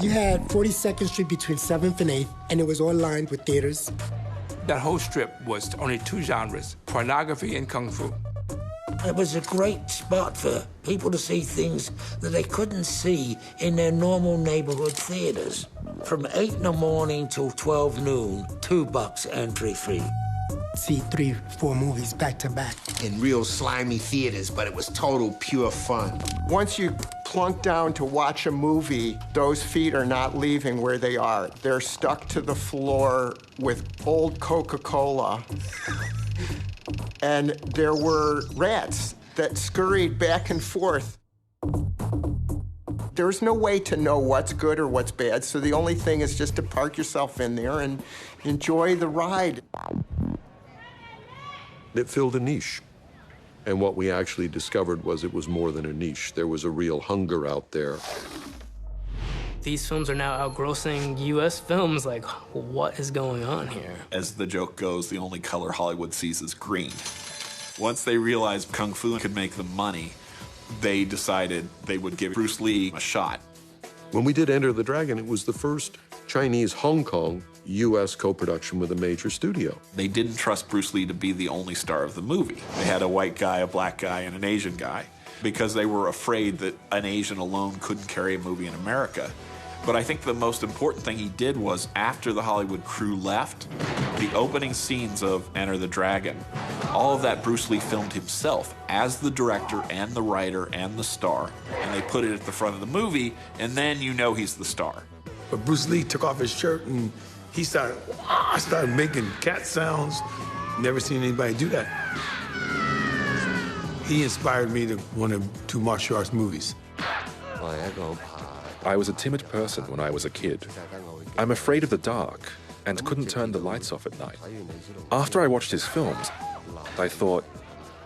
[SPEAKER 10] You had 42nd Street between 7th and 8th, and it was all lined with theaters.
[SPEAKER 17] That whole strip was only 2 genres, pornography and kung fu.
[SPEAKER 24] It was a great spot for people to see things that they couldn't see in their normal neighborhood theaters. From 8 in the morning till 12 noon, $2 entry fee.
[SPEAKER 10] See 3, 4 movies back to back.
[SPEAKER 30] In real slimy theaters, but it was total pure fun.
[SPEAKER 18] Once you plunk down to watch a movie, those feet are not leaving where they are. They're stuck to the floor with old Coca-Cola. And there were rats that scurried back and forth. There's no way to know what's good or what's bad, so the only thing is just to park yourself in there and enjoy the ride.
[SPEAKER 3] It filled a niche. And what we actually discovered was it was more than a niche. There was a real hunger out there.
[SPEAKER 4] These films are now outgrossing U.S. films. Like, what is going on here?
[SPEAKER 7] As the joke goes, the only color Hollywood sees is green. Once they realized Kung Fu could make them money, they decided they would give Bruce Lee a shot.
[SPEAKER 3] When we did Enter the Dragon, it was the first Chinese-Hong Kong U.S. co-production with a major studio.
[SPEAKER 7] They didn't trust Bruce Lee to be the only star of the movie. They had a white guy, a black guy, and an Asian guy because they were afraid that an Asian alone couldn't carry a movie in America. But I think the most important thing he did was, after the Hollywood crew left, the opening scenes of Enter the Dragon, all of that Bruce Lee filmed himself as the director and the writer and the star. And they put it at the front of the movie, and then you know he's the star.
[SPEAKER 30] But Bruce Lee took off his shirt and he started making cat sounds. Never seen anybody do that. He inspired me to want to do martial arts movies.
[SPEAKER 2] I was a timid person when I was a kid. I'm afraid of the dark and couldn't turn the lights off at night. After I watched his films, I thought,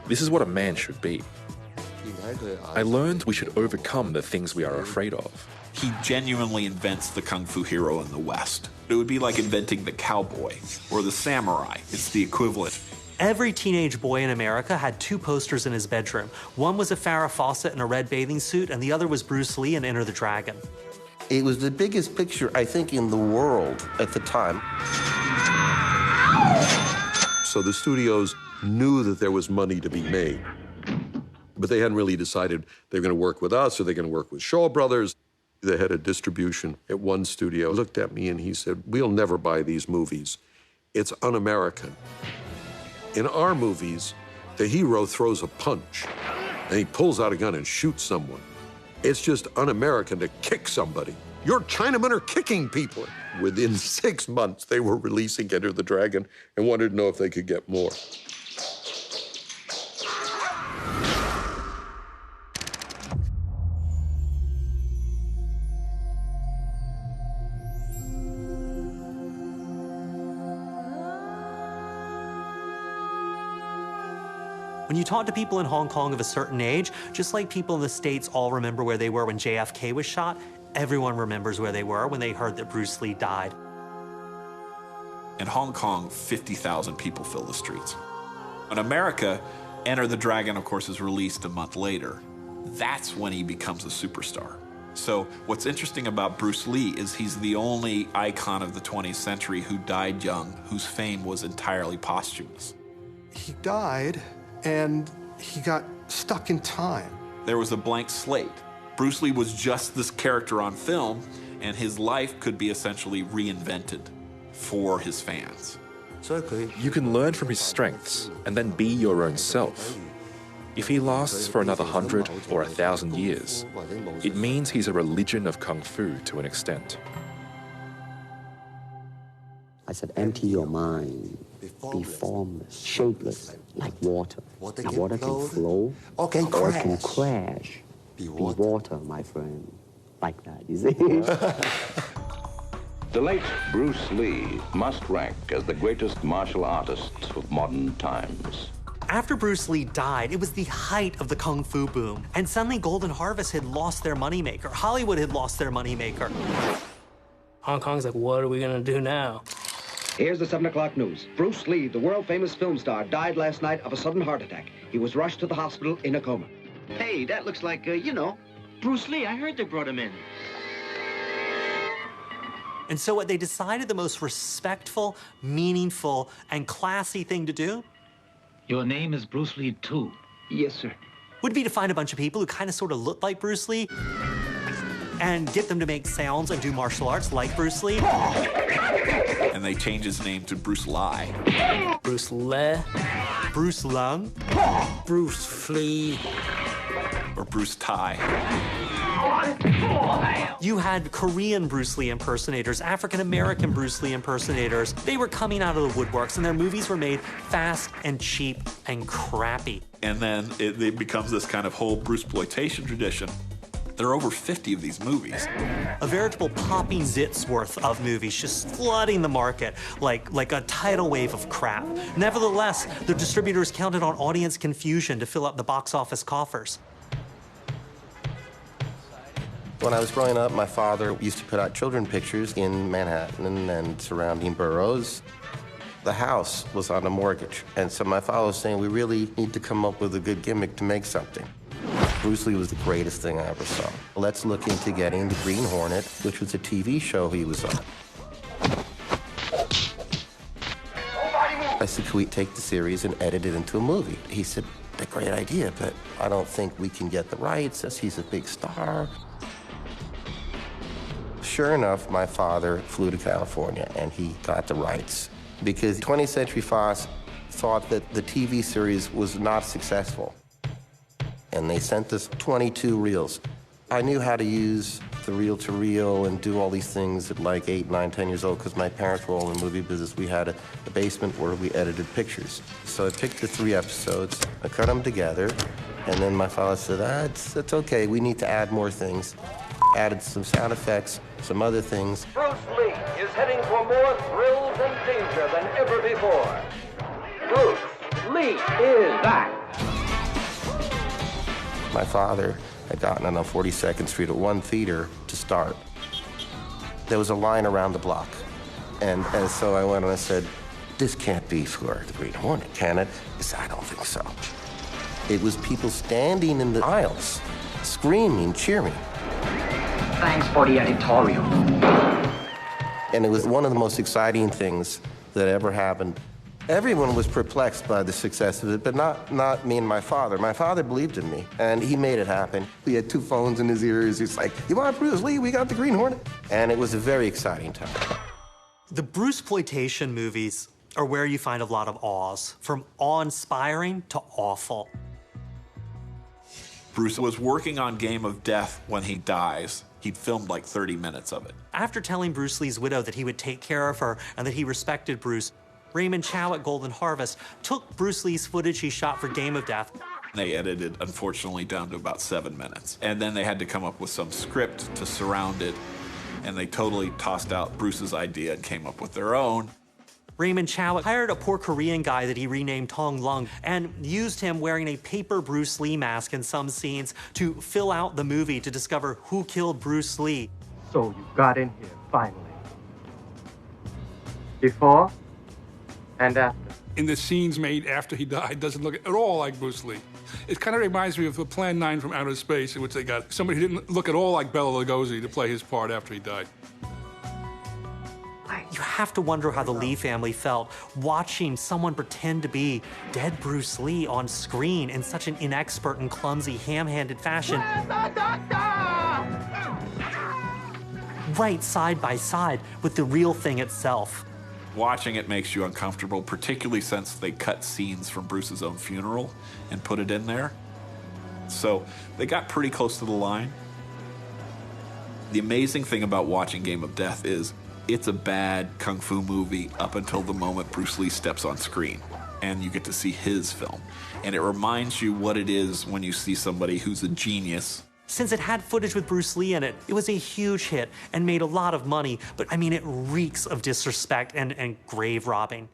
[SPEAKER 2] this is what a man should be. I learned we should overcome the things we are afraid of.
[SPEAKER 7] He genuinely invents the Kung Fu hero in the West. It would be like inventing the cowboy or the samurai. It's the equivalent.
[SPEAKER 12] Every teenage boy in America had 2 posters in his bedroom. One was a Farrah Fawcett in a red bathing suit, and the other was Bruce Lee in Enter the Dragon.
[SPEAKER 8] It was the biggest picture, I think, in the world at the time.
[SPEAKER 3] So the studios knew that there was money to be made, but they hadn't really decided they're going to work with us or they're going to work with Shaw Brothers. The head of distribution at one studio looked at me and he said, "We'll never buy these movies. It's un-American. In our movies, the hero throws a punch and he pulls out a gun and shoots someone. It's just un-American to kick somebody. Your Chinamen are kicking people. Within 6 months, they were releasing Enter the Dragon and wanted to know if they could get more.
[SPEAKER 12] When you talk to people in Hong Kong of a certain age, just like people in the States all remember where they were when JFK was shot, everyone remembers where they were when they heard that Bruce Lee died.
[SPEAKER 7] In Hong Kong, 50,000 people fill the streets. In America, Enter the Dragon, of course, is released a month later. That's when he becomes a superstar. So what's interesting about Bruce Lee is he's the only icon of the 20th century who died young, whose fame was entirely posthumous.
[SPEAKER 22] He died, and he got stuck in time.
[SPEAKER 7] There was a blank slate. Bruce Lee was just this character on film, and his life could be essentially reinvented for his fans.
[SPEAKER 2] You can learn from his strengths and then be your own self. If he lasts for another 100 or 1,000 years, it means he's a religion of Kung Fu to an extent.
[SPEAKER 13] I said, empty your mind. Be formless, shapeless, like water. Now, water can flow or it can crash. Be water, my friend. Like that, you see?
[SPEAKER 14] The late Bruce Lee must rank as the greatest martial artist of modern times.
[SPEAKER 12] After Bruce Lee died, it was the height of the Kung Fu boom. And suddenly Golden Harvest had lost their moneymaker. Hollywood had lost their moneymaker.
[SPEAKER 4] Hong Kong's like, what are we gonna do now?
[SPEAKER 15] Here's the 7 o'clock news. Bruce Lee, the world-famous film star, died last night of a sudden heart attack. He was rushed to the hospital in a coma.
[SPEAKER 20] Hey, that looks like, you know, Bruce Lee. I heard they brought him in.
[SPEAKER 12] And so what they decided the most respectful, meaningful, and classy thing to do?
[SPEAKER 16] Your name is Bruce Lee, too.
[SPEAKER 15] Yes, sir.
[SPEAKER 12] Would be to find a bunch of people who kind of sort of looked like Bruce Lee and get them to make sounds and do martial arts like Bruce Lee.
[SPEAKER 7] And they changed his name to Bruce Lai.
[SPEAKER 4] Bruce Le.
[SPEAKER 12] Bruce Lung.
[SPEAKER 16] Bruce Lee.
[SPEAKER 7] Or Bruce Tai.
[SPEAKER 12] You had Korean Bruce Lee impersonators, African-American Bruce Lee impersonators. They were coming out of the woodworks, and their movies were made fast and cheap and crappy.
[SPEAKER 7] And then it becomes this kind of whole Bruceploitation tradition. There are over 50 of these movies.
[SPEAKER 12] A veritable popping zits worth of movies just flooding the market like a tidal wave of crap. Nevertheless, the distributors counted on audience confusion to fill up the box office coffers.
[SPEAKER 8] When I was growing up, my father used to put out children pictures in Manhattan and surrounding boroughs. The house was on a mortgage, and so my father was saying, we really need to come up with a good gimmick to make something. Bruce Lee was the greatest thing I ever saw. Let's look into getting the Green Hornet, which was a TV show he was on. I said, can we take the series and edit it into a movie? He said, a great idea, but I don't think we can get the rights as he's a big star. Sure enough, my father flew to California and he got the rights because 20th Century Fox thought that the TV series was not successful. And they sent us 22 reels. I knew how to use the reel-to-reel and do all these things at like 8, 9, 10 years old because my parents were all in the movie business. We had a basement where we edited pictures. So I picked the 3 episodes, I cut them together, and then my father said, it's okay, we need to add more things. Added some sound effects, some other things.
[SPEAKER 19] Bruce Lee is heading for more thrills and danger than ever before. Bruce Lee is back.
[SPEAKER 8] My father had gotten on 42nd Street at one theater to start. There was a line around the block. And so I went and I said, this can't be for the Green Hornet, can it? He said, I don't think so. It was people standing in the aisles, screaming, cheering.
[SPEAKER 16] Thanks for the editorial.
[SPEAKER 8] And it was one of the most exciting things that ever happened. Everyone was perplexed by the success of it, but not me and my father. My father believed in me, and he made it happen. He had 2 phones in his ears. He's like, you want Bruce Lee? We got the Green Hornet. And it was a very exciting time.
[SPEAKER 12] The Bruceploitation movies are where you find a lot of awes, from awe-inspiring to awful.
[SPEAKER 7] Bruce was working on Game of Death when he dies. He'd filmed like 30 minutes of it.
[SPEAKER 12] After telling Bruce Lee's widow that he would take care of her and that he respected Bruce, Raymond Chow at Golden Harvest took Bruce Lee's footage he shot for Game of Death.
[SPEAKER 7] They edited, unfortunately, down to about 7 minutes. And then they had to come up with some script to surround it, and they totally tossed out Bruce's idea and came up with their own.
[SPEAKER 12] Raymond Chow hired a poor Korean guy that he renamed Tong Lung and used him wearing a paper Bruce Lee mask in some scenes to fill out the movie to discover who killed Bruce Lee.
[SPEAKER 1] So you got in here, finally. Before and after.
[SPEAKER 27] In the scenes made after he died, doesn't look at all like Bruce Lee. It kind of reminds me of the Plan 9 from Outer Space, in which they got somebody who didn't look at all like Bela Lugosi to play his part after he died.
[SPEAKER 12] You have to wonder how the Lee family felt watching someone pretend to be dead Bruce Lee on screen in such an inexpert and clumsy, ham-handed fashion. Right side by side with the real thing itself.
[SPEAKER 7] Watching it makes you uncomfortable, particularly since they cut scenes from Bruce's own funeral and put it in there. So they got pretty close to the line. The amazing thing about watching Game of Death is it's a bad kung fu movie up until the moment Bruce Lee steps on screen and you get to see his film. And it reminds you what it is when you see somebody who's a genius.
[SPEAKER 12] Since it had footage with Bruce Lee in it, it was a huge hit and made a lot of money, but I mean, it reeks of disrespect and grave robbing.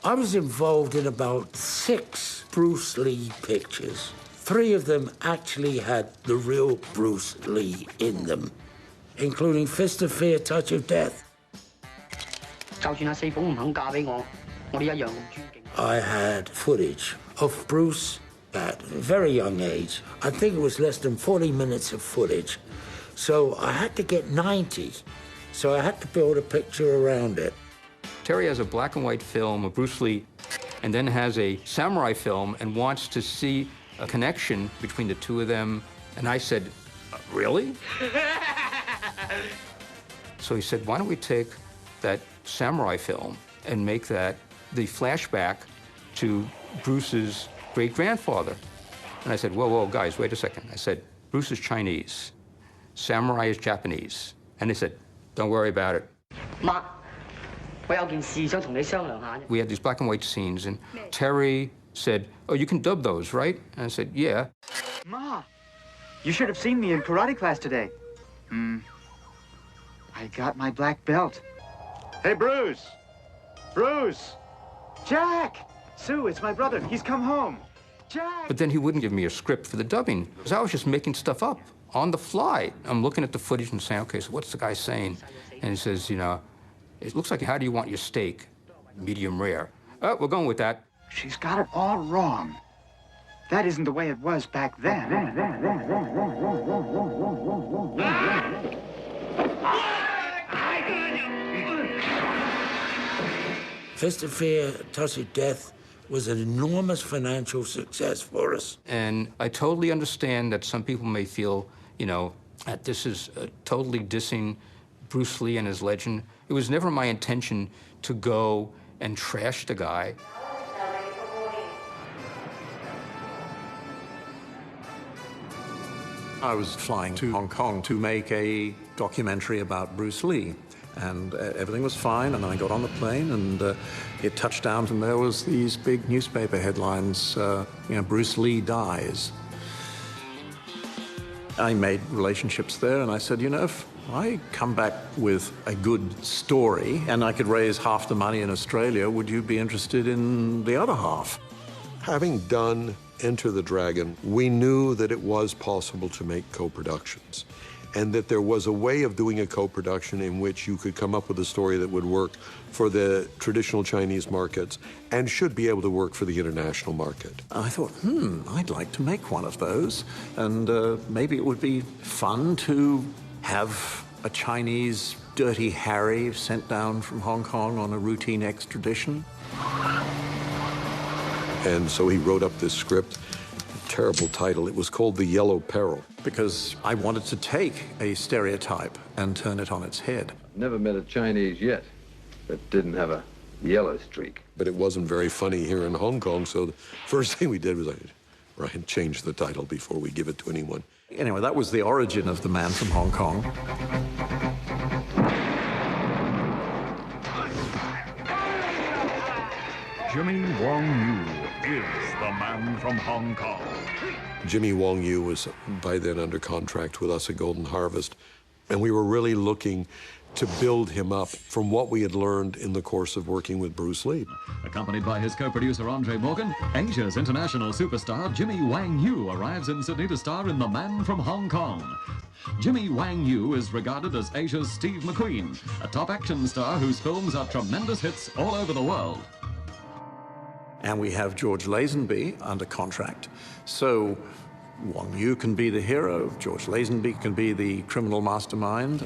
[SPEAKER 24] I was involved in about 6 Bruce Lee pictures. 3 of them actually had the real Bruce Lee in them, including Fist of Fear, Touch of Death. I had footage of Bruce at a very young age. I think it was less than 40 minutes of footage. So I had to get 90. So I had to build a picture around it.
[SPEAKER 17] Terry has a black and white film of Bruce Lee and then has a samurai film and wants to see a connection between the two of them. And I said, really? So he said, why don't we take that samurai film and make that the flashback to Bruce's great-grandfather? And I said, whoa, whoa, guys, wait a second. I said, Bruce is Chinese, samurai is Japanese. And they said, don't worry about it. We had these black and white scenes, and Terry said, oh, you can dub those, right? And I said, yeah.
[SPEAKER 1] Ma, you should have seen me in karate class today. I got my black belt. Hey, Bruce! Bruce! Jack! Sue, it's my brother. He's come home. Jack!
[SPEAKER 17] But then he wouldn't give me a script for the dubbing, because I was just making stuff up on the fly. I'm looking at the footage and saying, okay, so what's the guy saying? And he says, you know, it looks like, how do you want your steak? Medium rare. Oh, we're going with that.
[SPEAKER 1] She's got it all wrong. That isn't the way it was back then.
[SPEAKER 24] Fist of Fear, Touch of Death was an enormous financial success for us.
[SPEAKER 17] And I totally understand that some people may feel, you know, that this is totally dissing Bruce Lee and his legend. It was never my intention to go and trash the guy.
[SPEAKER 5] I was flying to Hong Kong to make a documentary about Bruce Lee. And everything was fine, and I got on the plane, and it touched down, and there was these big newspaper headlines, you know, Bruce Lee dies. I made relationships there, and I said, you know, if I come back with a good story, and I could raise half the money in Australia, would you be interested in the other half?
[SPEAKER 3] Having done Enter the Dragon, we knew that it was possible to make co-productions, and that there was a way of doing a co-production in which you could come up with a story that would work for the traditional Chinese markets and should be able to work for the international market.
[SPEAKER 5] I thought, I'd like to make one of those, and maybe it would be fun to have a Chinese Dirty Harry sent down from Hong Kong on a routine extradition.
[SPEAKER 3] And so he wrote up this script, a terrible title. It was called The Yellow Peril.
[SPEAKER 5] Because I wanted to take a stereotype and turn it on its head.
[SPEAKER 6] Never met a Chinese yet that didn't have a yellow streak.
[SPEAKER 3] But it wasn't very funny here in Hong Kong, so the first thing we did was like, Ryan, change the title before we give it to anyone.
[SPEAKER 5] Anyway, that was the origin of The Man from Hong Kong.
[SPEAKER 9] Jimmy Wong Yu is the man from Hong Kong.
[SPEAKER 3] Jimmy Wong Yu was by then under contract with us at Golden Harvest, and we were really looking to build him up from what we had learned in the course of working with Bruce Lee.
[SPEAKER 10] Accompanied by his co-producer Andre Morgan, Asia's international superstar Jimmy Wang Yu arrives in Sydney to star in The Man from Hong Kong. Jimmy Wang Yu is regarded as Asia's Steve McQueen, a top action star whose films are tremendous hits all over the world.
[SPEAKER 5] And we have George Lazenby under contract. So Wang Yu can be the hero, George Lazenby can be the criminal mastermind.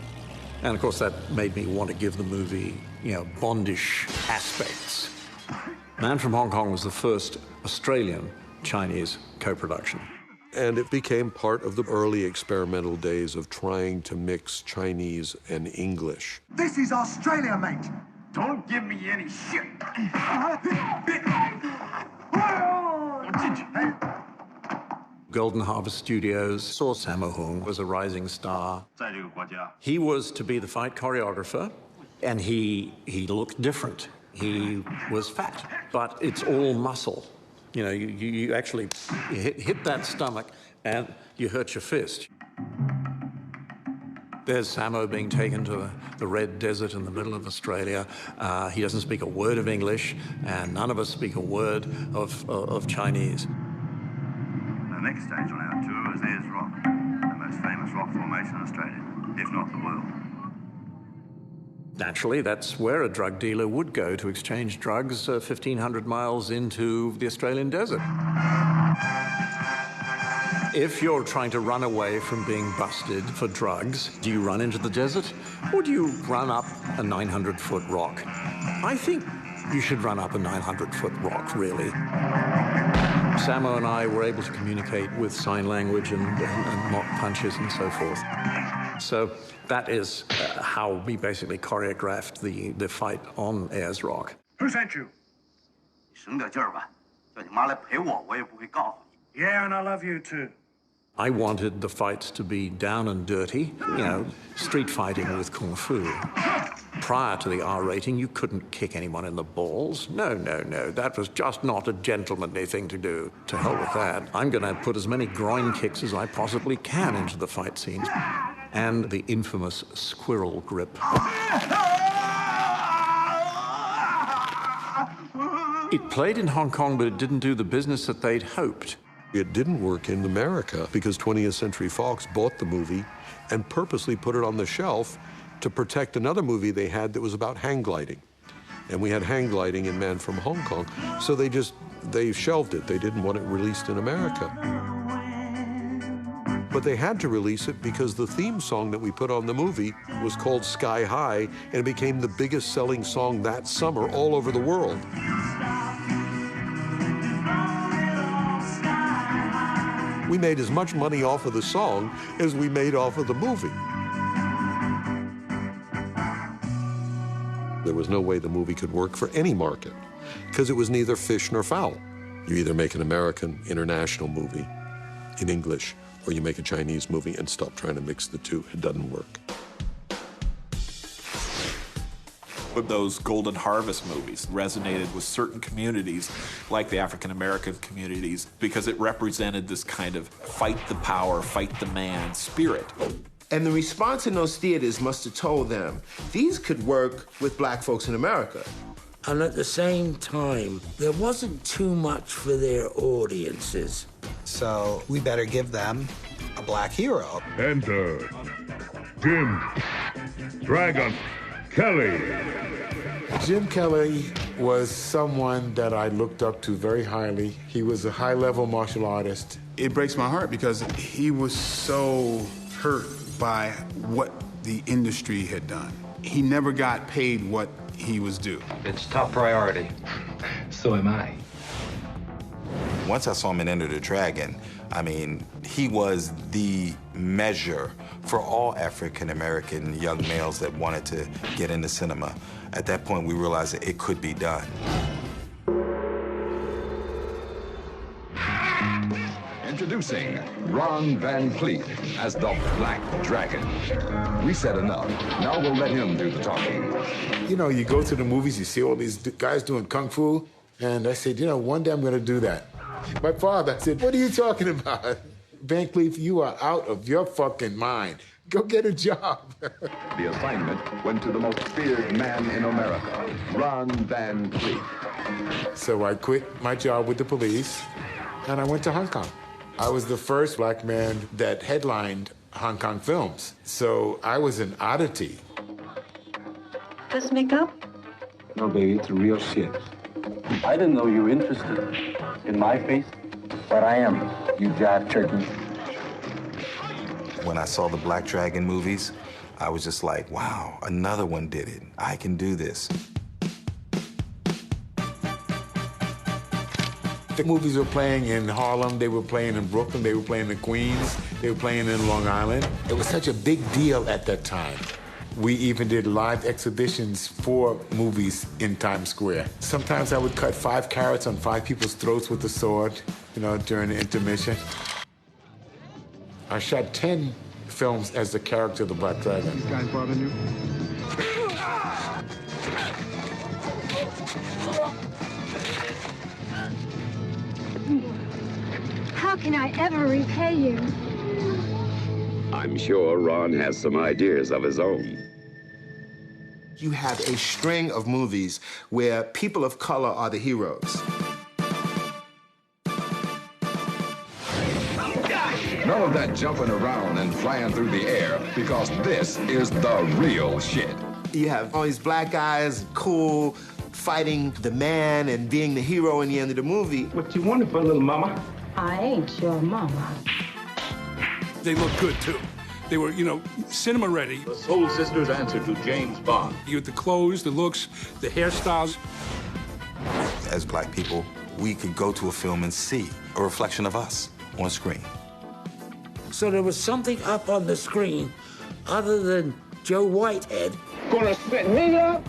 [SPEAKER 5] And of course, that made me want to give the movie, Bondish aspects. Man from Hong Kong was the first Australian-Chinese co-production.
[SPEAKER 3] And it became part of the early experimental days of trying to mix Chinese and English.
[SPEAKER 9] This is Australia, mate. Don't give me any shit.
[SPEAKER 5] Golden Harvest Studios saw Sammo Hung was a rising star. He was to be the fight choreographer, and he looked different. He was fat, but it's all muscle. You actually hit that stomach and you hurt your fist. There's Sammo being taken to the Red Desert in the middle of Australia. He doesn't speak a word of English, and none of us speak a word of Chinese.
[SPEAKER 9] The next stage on our tour is Ayers Rock, the most famous rock formation in Australia, if not the world.
[SPEAKER 5] Naturally, that's where a drug dealer would go to exchange drugs 1,500 miles into the Australian desert. If you're trying to run away from being busted for drugs, do you run into the desert or do you run up a 900-foot rock? I think you should run up a 900-foot rock, really. Sammo and I were able to communicate with sign language and mock punches and so forth. So that is how we basically choreographed the fight on Ayers Rock.
[SPEAKER 9] Who sent you? Yeah, and I love you too.
[SPEAKER 5] I wanted the fights to be down and dirty, street fighting with Kung Fu. Prior to the R rating, you couldn't kick anyone in the balls. No. That was just not a gentlemanly thing to do. To hell with that. I'm going to put as many groin kicks as I possibly can into the fight scenes. And the infamous squirrel grip. It played in Hong Kong, but it didn't do the business that they'd hoped.
[SPEAKER 3] It didn't work in America because 20th Century Fox bought the movie and purposely put it on the shelf to protect another movie they had that was about hang gliding. And we had hang gliding in Man from Hong Kong, so they shelved it. They didn't want it released in America. But they had to release it because the theme song that we put on the movie was called Sky High, and it became the biggest selling song that summer all over the world. We made as much money off of the song as we made off of the movie. There was no way the movie could work for any market because it was neither fish nor fowl. You either make an American international movie in English or you make a Chinese movie and stop trying to mix the two. It doesn't work.
[SPEAKER 7] But those Golden Harvest movies resonated with certain communities, like the African-American communities, because it represented this kind of fight the power, fight the man spirit.
[SPEAKER 30] And the response in those theaters must have told them, these could work with black folks in America.
[SPEAKER 24] And at the same time, there wasn't too much for their audiences.
[SPEAKER 11] So we better give them a black hero.
[SPEAKER 9] Enter Jim Dragon Kelly.
[SPEAKER 18] Jim Kelly was someone that I looked up to very highly. He was a high-level martial artist.
[SPEAKER 21] It breaks my heart because he was so hurt by what the industry had done. He never got paid what he was due.
[SPEAKER 16] It's top priority. So am I.
[SPEAKER 23] Once I saw him in Enter the Dragon, I mean, he was the measure for all African-American young males that wanted to get into cinema. At that point, we realized that it could be done.
[SPEAKER 2] Introducing Ron Van Cleef as the Black Dragon. We said enough. Now we'll let him do the talking.
[SPEAKER 18] You know, you go to the movies, you see all these guys doing kung fu, and I said, you know, one day I'm going to do that. My father said, what are you talking about? Van Cleef, you are out of your fucking mind. Go get a job.
[SPEAKER 2] The assignment went to the most feared man in America, Ron Van Cleef.
[SPEAKER 18] So I quit my job with the police, and I went to Hong Kong. I was the first black man that headlined Hong Kong films. So I was an oddity.
[SPEAKER 13] This makeup?
[SPEAKER 16] No, baby, it's real shit. I didn't know you were interested in my face, but I am, you jive turkey.
[SPEAKER 23] When I saw the Black Dragon movies, I was just like, wow, another one did it. I can do this.
[SPEAKER 18] The movies were playing in Harlem, they were playing in Brooklyn, they were playing in Queens, they were playing in Long Island. It was such a big deal at that time. We even did live exhibitions for movies in Times Square. Sometimes I would cut 5 carrots on 5 people's throats with a sword, you know, during the intermission. I shot 10 films as the character of the Black Dragon.
[SPEAKER 16] These guys bothering you?
[SPEAKER 14] How can I ever repay you?
[SPEAKER 2] I'm sure Ron has some ideas of his own.
[SPEAKER 30] You have a string of movies where people of color are the heroes.
[SPEAKER 2] None of that jumping around and flying through the air, because this is the real shit.
[SPEAKER 30] You have all these black guys, cool, fighting the man and being the hero in the end of the movie.
[SPEAKER 16] What you wanted for little mama?
[SPEAKER 14] I ain't your mama.
[SPEAKER 27] They look good, too. They were, you know, cinema ready.
[SPEAKER 16] The Soul Sisters answer to James Bond.
[SPEAKER 27] You had the clothes, the looks, the hairstyles.
[SPEAKER 23] As black people, we could go to a film and see a reflection of us on screen.
[SPEAKER 24] So there was something up on the screen other than Joe Whitehead.
[SPEAKER 16] Gonna spit me up?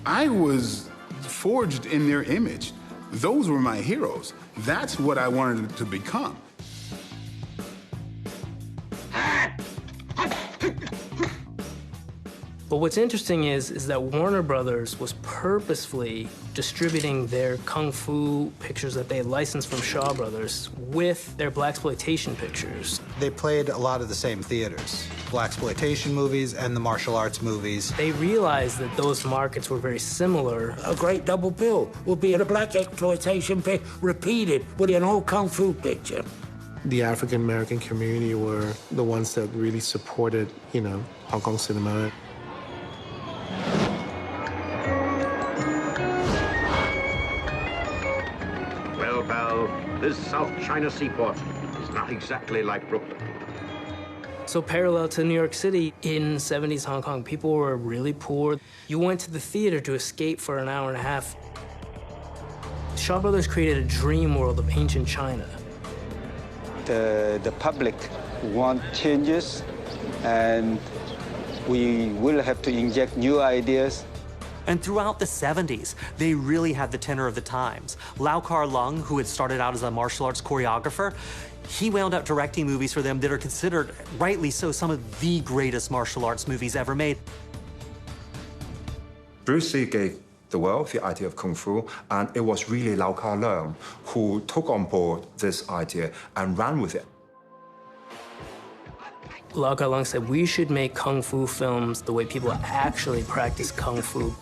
[SPEAKER 21] I was forged in their image. Those were my heroes. That's what I wanted to become.
[SPEAKER 4] But what's interesting is that Warner Brothers was purposefully distributing their kung fu pictures that they had licensed from Shaw Brothers with their blaxploitation pictures.
[SPEAKER 11] They played a lot of the same theaters, blaxploitation movies and the martial arts movies.
[SPEAKER 4] They realized that those markets were very similar.
[SPEAKER 24] A great double bill will be in a black exploitation pic repeated with an old kung fu picture.
[SPEAKER 15] The African American community were the ones that really supported, you know, Hong Kong cinema.
[SPEAKER 16] Well, pal, this South China seaport is not exactly like Brooklyn.
[SPEAKER 4] So parallel to New York City, in 70s Hong Kong, people were really poor. You went to the theater to escape for an hour and a half. Shaw Brothers created a dream world of ancient China.
[SPEAKER 20] The public want changes, and we will have to inject new ideas.
[SPEAKER 12] And throughout the 70s, they really had the tenor of the times. Lau Kar-leung, who had started out as a martial arts choreographer, he wound up directing movies for them that are considered, rightly so, some of the greatest martial arts movies ever made.
[SPEAKER 22] Bruce Lee gave the world the idea of Kung Fu, and it was really Lau Kar-leung who took on board this idea and ran with it.
[SPEAKER 4] Lau Kar-leung said, we should make Kung Fu films the way people actually practice Kung Fu.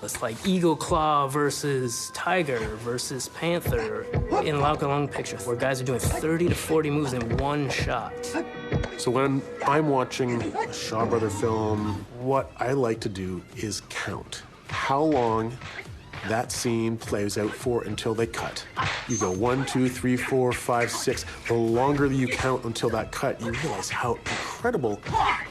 [SPEAKER 4] It's like Eagle Claw versus Tiger versus Panther in Lau Kar-leung pictures, where guys are doing 30 to 40 moves in one shot.
[SPEAKER 15] So when I'm watching a Shaw Brother film, what I like to do is count how long that scene plays out for until they cut. You go 1, 2, 3, 4, 5, 6. The longer you count until that cut, you realize how incredible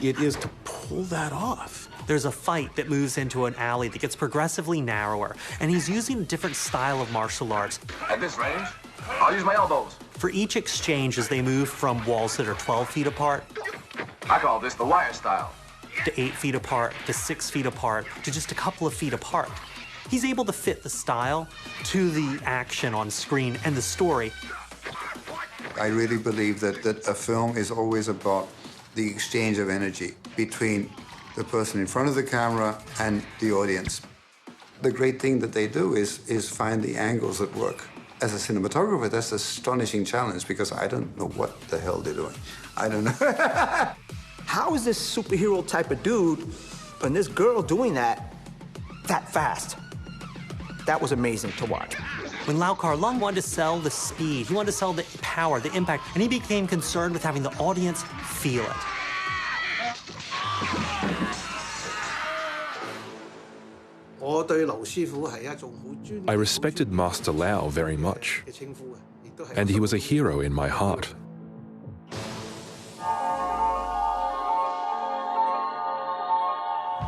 [SPEAKER 15] it is to pull that off.
[SPEAKER 12] There's a fight that moves into an alley that gets progressively narrower, and he's using a different style of martial arts.
[SPEAKER 16] At this range, I'll use my elbows.
[SPEAKER 12] For each exchange, as they move from walls that are 12 feet apart,
[SPEAKER 16] I call this the wire style,
[SPEAKER 12] to 8 feet apart, to 6 feet apart, to just a couple of feet apart. He's able to fit the style to the action on screen and the story.
[SPEAKER 1] I really believe that a film is always about the exchange of energy between the person in front of the camera and the audience. The great thing that they do is find the angles that work. As a cinematographer, that's an astonishing challenge because I don't know what the hell they're doing. I don't know.
[SPEAKER 6] How is this superhero type of dude and this girl doing that fast? That was amazing to watch.
[SPEAKER 12] When Lau Kar-leung wanted to sell the speed, he wanted to sell the power, the impact, and he became concerned with having the audience feel it.
[SPEAKER 8] I respected Master Lau very much, and he was a hero in my heart.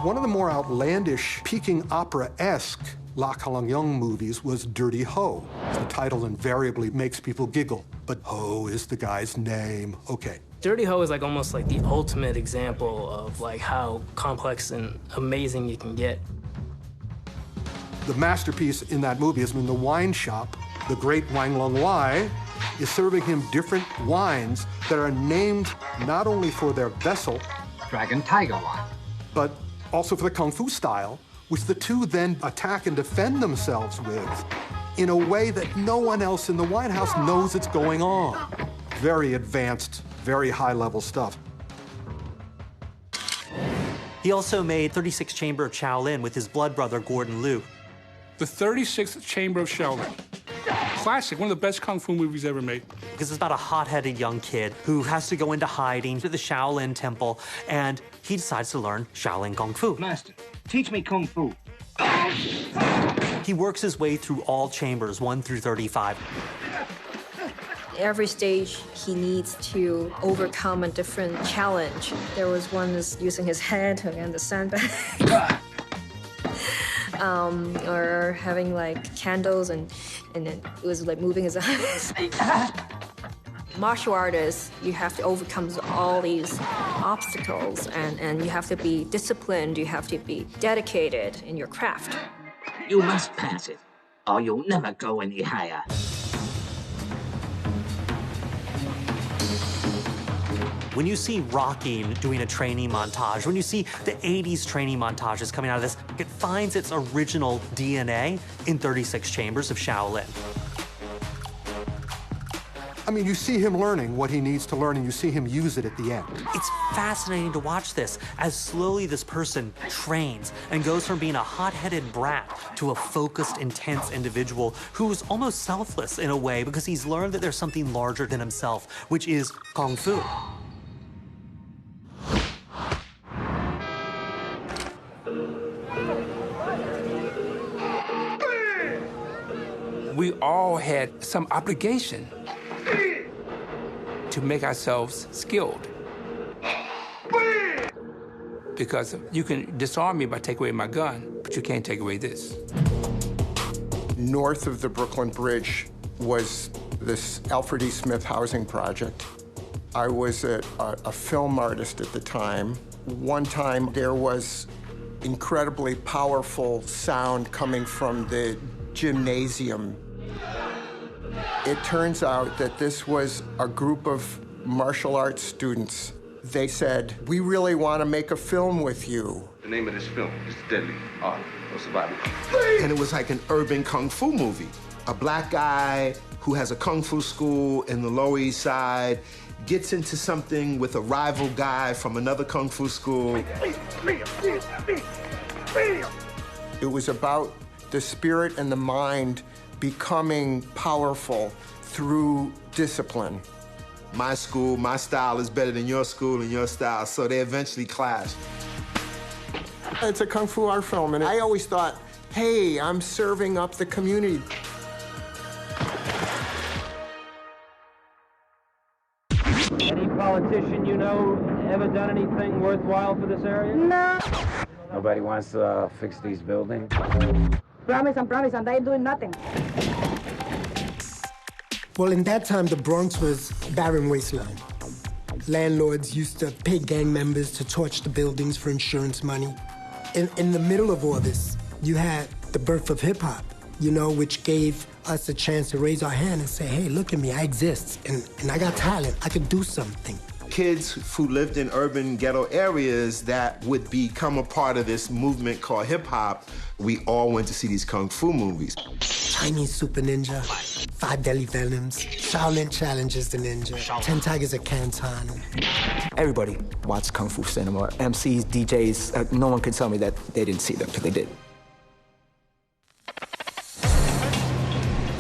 [SPEAKER 10] One of the more outlandish, Peking opera-esque Lau Kar-leung movies was Dirty Ho. The title invariably makes people giggle, but Ho is the guy's name. Okay.
[SPEAKER 4] Dirty Ho is like almost like the ultimate example of like how complex and amazing you can get.
[SPEAKER 10] The masterpiece in that movie is in the wine shop. The great Wang Long Wai is serving him different wines that are named not only for their vessel,
[SPEAKER 17] Dragon Tiger wine,
[SPEAKER 10] but also for the Kung Fu style, which the two then attack and defend themselves with in a way that no one else in the White House knows it's going on. Very advanced, very high-level stuff.
[SPEAKER 12] He also made 36 Chamber of Shaolin with his blood brother, Gordon Liu.
[SPEAKER 27] The 36th Chamber of Shaolin. Classic, one of the best Kung Fu movies ever made.
[SPEAKER 12] Because it's about a hot-headed young kid who has to go into hiding to the Shaolin temple, and he decides to learn Shaolin Kung Fu.
[SPEAKER 17] Master, teach me Kung Fu.
[SPEAKER 12] He works his way through all chambers, 1 through 35.
[SPEAKER 19] Every stage, he needs to overcome a different challenge. There was one is using his head against the sandbag. Or having like candles and it was like moving his eyes. Martial artists, you have to overcome all these obstacles and you have to be disciplined, you have to be dedicated in your craft.
[SPEAKER 24] You must pass it, or you'll never go any higher.
[SPEAKER 12] When you see Rocky doing a training montage, when you see the 80s training montages coming out of this, it finds its original DNA in 36 Chambers of Shaolin.
[SPEAKER 10] I mean, you see him learning what he needs to learn, and you see him use it at the end.
[SPEAKER 12] It's fascinating to watch this, as slowly this person trains and goes from being a hot-headed brat to a focused, intense individual who's almost selfless in a way because he's learned that there's something larger than himself, which is Kung Fu.
[SPEAKER 25] We all had some obligation to make ourselves skilled. Because you can disarm me by taking away my gun, but you can't take away this.
[SPEAKER 26] North of the Brooklyn Bridge was this Alfred E. Smith housing project. I was a film artist at the time. One time there was incredibly powerful sound coming from the gymnasium. It turns out that this was a group of martial arts students. They said, "We really want to make a film with you."
[SPEAKER 28] The name of this film is Deadly Art of Survival.
[SPEAKER 30] And it was like an urban Kung Fu movie. A black guy who has a Kung Fu school in the Lower East Side gets into something with a rival guy from another Kung Fu school.
[SPEAKER 26] It was about the spirit and the mind becoming powerful through discipline.
[SPEAKER 30] My school, my style is better than your school and your style, so they eventually clashed.
[SPEAKER 26] It's a Kung Fu art film, and I always thought, hey, I'm serving up the community.
[SPEAKER 29] Any politician you know ever done anything worthwhile for this area?
[SPEAKER 31] No. Nobody wants to fix these buildings? Promise, and they ain't doing nothing.
[SPEAKER 32] Well, in that time, the Bronx was barren wasteland. Landlords used to pay gang members to torch the buildings for insurance money. In the middle of all this, you had the birth of hip-hop, you know, which gave us a chance to raise our hand and say, hey, look at me, I exist, and I got talent, I could do something.
[SPEAKER 30] Kids who lived in urban ghetto areas that would become a part of this movement called hip-hop, we all went to see these Kung Fu movies.
[SPEAKER 32] Chinese Super Ninja, 5 Deadly Venoms, Shaolin Challenges the Ninja, 10 Tigers of Canton.
[SPEAKER 6] Everybody watched Kung Fu cinema. MCs, DJs, no one could tell me that they didn't see them, because they did.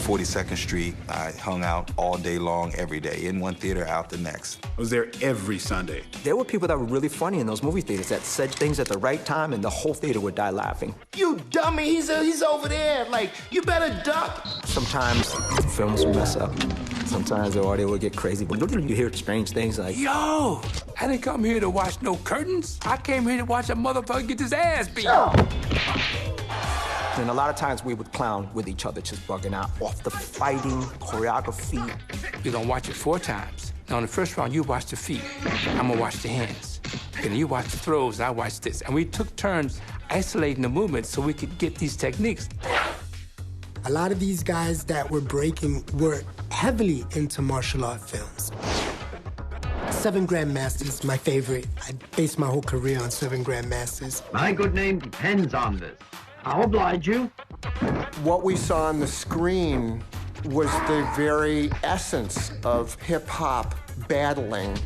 [SPEAKER 2] 42nd Street, I hung out all day long, every day, in one theater, out the next.
[SPEAKER 3] I was there every Sunday.
[SPEAKER 6] There were people that were really funny in those movie theaters that said things at the right time, and the whole theater would die laughing.
[SPEAKER 30] You dummy, he's over there. Like, you better duck.
[SPEAKER 6] Sometimes films would mess up. Sometimes the audio would get crazy, but you hear strange things like,
[SPEAKER 25] Yo, I didn't come here to watch no curtains. I came here to watch a motherfucker get his ass beat.
[SPEAKER 6] And a lot of times we would clown with each other, just bugging out off the fighting, choreography.
[SPEAKER 25] You're gonna watch it 4 times. Now, in the first round, you watch the feet. I'm gonna watch the hands. And you watch the throws, and I watch this. And we took turns isolating the movements so we could get these techniques.
[SPEAKER 32] A lot of these guys that were breaking were heavily into martial art films. 7 Grandmasters, my favorite. I based my whole career on 7 Grandmasters.
[SPEAKER 17] My good name depends on this. I'll oblige you.
[SPEAKER 26] What we saw on the screen was the very essence of hip-hop battling.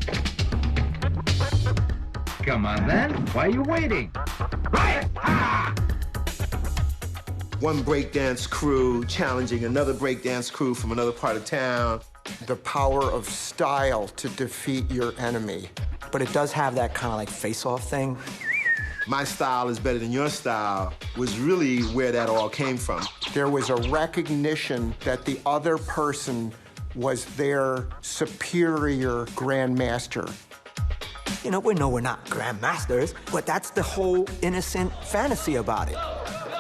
[SPEAKER 17] Come on, then. Why are you waiting? Right!
[SPEAKER 30] One breakdance crew challenging another breakdance crew from another part of town.
[SPEAKER 26] The power of style to defeat your enemy.
[SPEAKER 6] But it does have that kind of like face-off thing.
[SPEAKER 30] My style is better than your style was really where that all came from.
[SPEAKER 26] There was a recognition that the other person was their superior grandmaster.
[SPEAKER 6] You know, we know we're not grandmasters, but that's the whole innocent fantasy about it.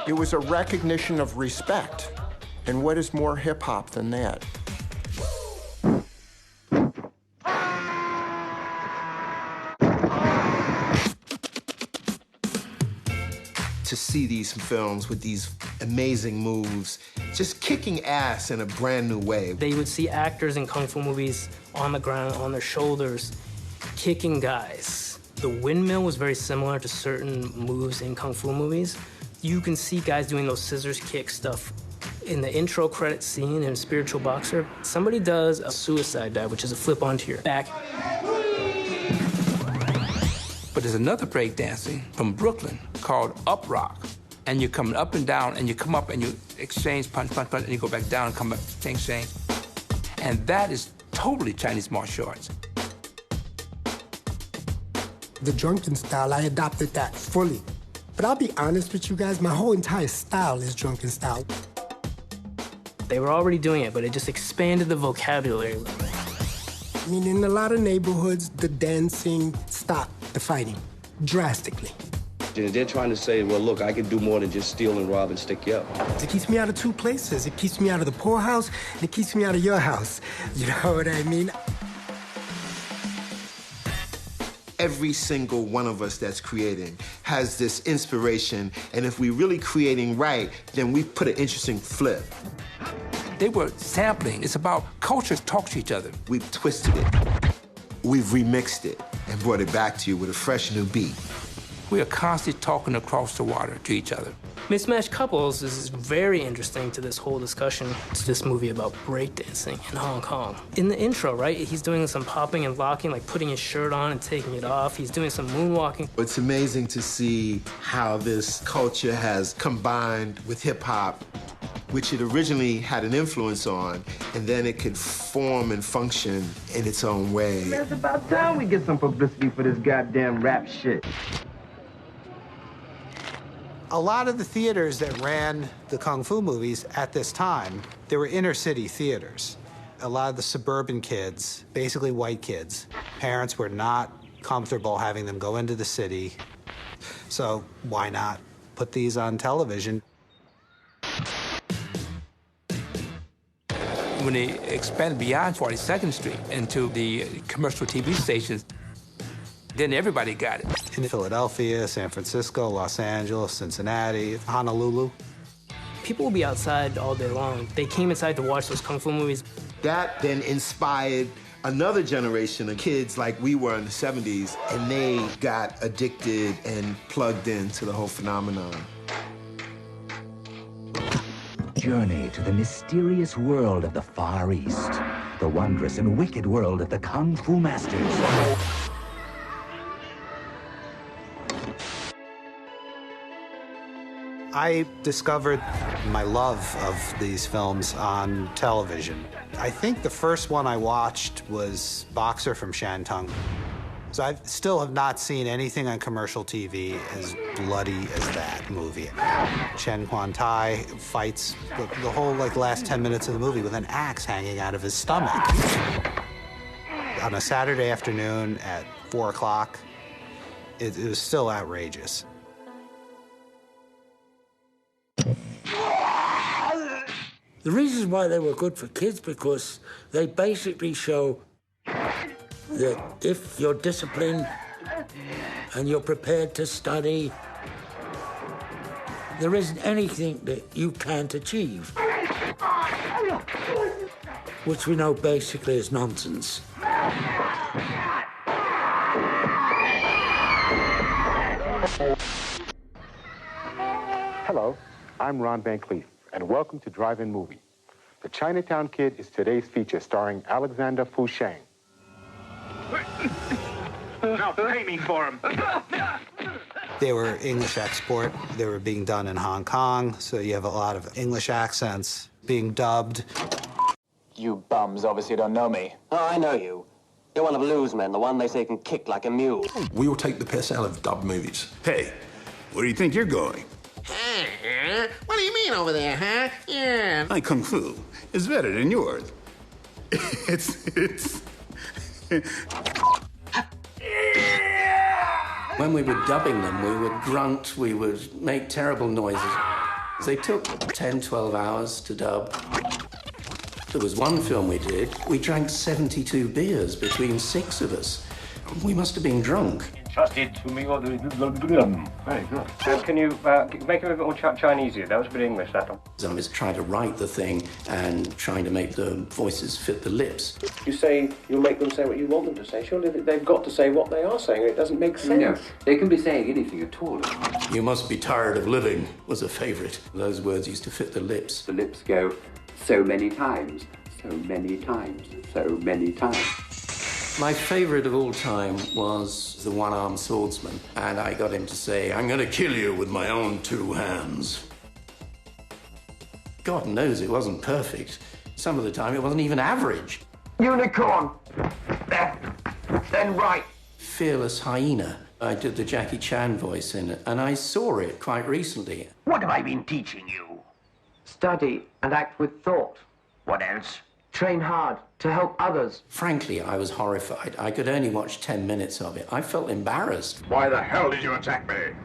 [SPEAKER 26] It was a recognition of respect. And what is more hip-hop than that?
[SPEAKER 30] To see these films with these amazing moves, just kicking ass in a brand new way.
[SPEAKER 4] They would see actors in Kung Fu movies on the ground, on their shoulders, kicking guys. The windmill was very similar to certain moves in Kung Fu movies. You can see guys doing those scissors kick stuff. In the intro credit scene in Spiritual Boxer, somebody does a suicide dive, which is a flip onto your back.
[SPEAKER 25] But there's another breakdancing from Brooklyn called Up Rock. And you're coming up and down, and you come up and you exchange, punch, punch, punch, and you go back down and come back, exchange. And that is totally Chinese martial arts.
[SPEAKER 32] The drunken style, I adopted that fully. But I'll be honest with you guys, my whole entire style is drunken style.
[SPEAKER 4] They were already doing it, but it just expanded the vocabulary.
[SPEAKER 32] I mean, in a lot of neighborhoods, the dancing stopped the fighting drastically.
[SPEAKER 16] They're trying to say, well, look, I can do more than just steal and rob and stick you up.
[SPEAKER 32] It keeps me out of 2 places. It keeps me out of the poorhouse, and it keeps me out of your house. You know what I mean?
[SPEAKER 30] Every single one of us that's creating has this inspiration, and if we're really creating right, then we put an interesting flip.
[SPEAKER 25] They were sampling. It's about cultures talk to each other.
[SPEAKER 30] We've twisted it. We've remixed it and brought it back to you with a fresh new beat.
[SPEAKER 25] We are constantly talking across the water to each other.
[SPEAKER 4] Mismatched Couples is very interesting to this whole discussion. It's this movie about breakdancing in Hong Kong. In the intro, right, he's doing some popping and locking, like putting his shirt on and taking it off. He's doing some moonwalking.
[SPEAKER 30] It's amazing to see how this culture has combined with hip-hop, which it originally had an influence on, and then it could form and function in its own way.
[SPEAKER 17] Man, it's about time we get some publicity for this goddamn rap shit.
[SPEAKER 5] A lot of the theaters that ran the Kung Fu movies at this time, they were inner city theaters. A lot of the suburban kids, basically white kids, parents were not comfortable having them go into the city. So why not put these on television?
[SPEAKER 25] When they expanded beyond 42nd Street into the commercial TV stations, then everybody got it.
[SPEAKER 5] In Philadelphia, San Francisco, Los Angeles, Cincinnati, Honolulu.
[SPEAKER 4] People will be outside all day long. They came inside to watch those kung fu movies.
[SPEAKER 30] That then inspired another generation of kids like we were in the 70s, and they got addicted and plugged into the whole phenomenon.
[SPEAKER 1] Journey to the mysterious world of the Far East, the wondrous and wicked world of the Kung Fu Masters.
[SPEAKER 5] I discovered my love of these films on television. I think the first one I watched was Boxer from Shantung. So I still have not seen anything on commercial TV as bloody as that movie. Chen Quan Tai fights the whole last 10 minutes of the movie with an axe hanging out of his stomach. On a Saturday afternoon at 4 o'clock, it was still outrageous.
[SPEAKER 24] The reasons why they were good for kids, because they basically show that if you're disciplined and you're prepared to study, there isn't anything that you can't achieve, which we know basically is nonsense.
[SPEAKER 7] Hello, I'm Ron Van Cleef, and welcome to Drive-In Movie. The Chinatown Kid is today's feature starring Alexander Fusheng.
[SPEAKER 17] Now they're aiming for him.
[SPEAKER 5] They were English export. They were being done in Hong Kong, so you have a lot of English accents being dubbed.
[SPEAKER 9] You bums obviously don't know me.
[SPEAKER 11] Oh, I know you. You're one of Lou's men, the one they say can kick like a mule.
[SPEAKER 13] We will take the piss out of dubbed movies. Hey, where do you think you're going?
[SPEAKER 11] What do you mean over there, huh? Yeah.
[SPEAKER 13] My kung fu is better than yours. It's...
[SPEAKER 14] When we were dubbing them, we would grunt, we would make terrible noises. They took 10, 12 hours to dub. There was one film we did, we drank 72 beers between 6 of us. We must have been drunk.
[SPEAKER 15] Very good. Can you make it a bit more Chinese here? That was a bit English, that one.
[SPEAKER 14] I was trying to write the thing and trying to make the voices fit the lips.
[SPEAKER 15] You say you'll make them say what you want them to say. Surely they've got to say what they are saying. It doesn't make sense.
[SPEAKER 9] No, they can be saying anything at all.
[SPEAKER 14] You must be tired of living was a favourite. Those words used to fit the lips.
[SPEAKER 9] The lips go so many times, so many times, so many times.
[SPEAKER 14] My favourite of all time was the one-armed swordsman, and I got him to say, "I'm going to kill you with my own 2 hands." God knows it wasn't perfect. Some of the time it wasn't even average.
[SPEAKER 11] Unicorn! Left, then right.
[SPEAKER 14] Fearless hyena. I did the Jackie Chan voice in it, and I saw it quite recently.
[SPEAKER 11] What have I been teaching you?
[SPEAKER 29] Study and act with thought.
[SPEAKER 11] What else?
[SPEAKER 29] Train hard to help others.
[SPEAKER 14] Frankly, I was horrified. I could only watch 10 minutes of it. I felt embarrassed.
[SPEAKER 13] Why the hell did you attack me?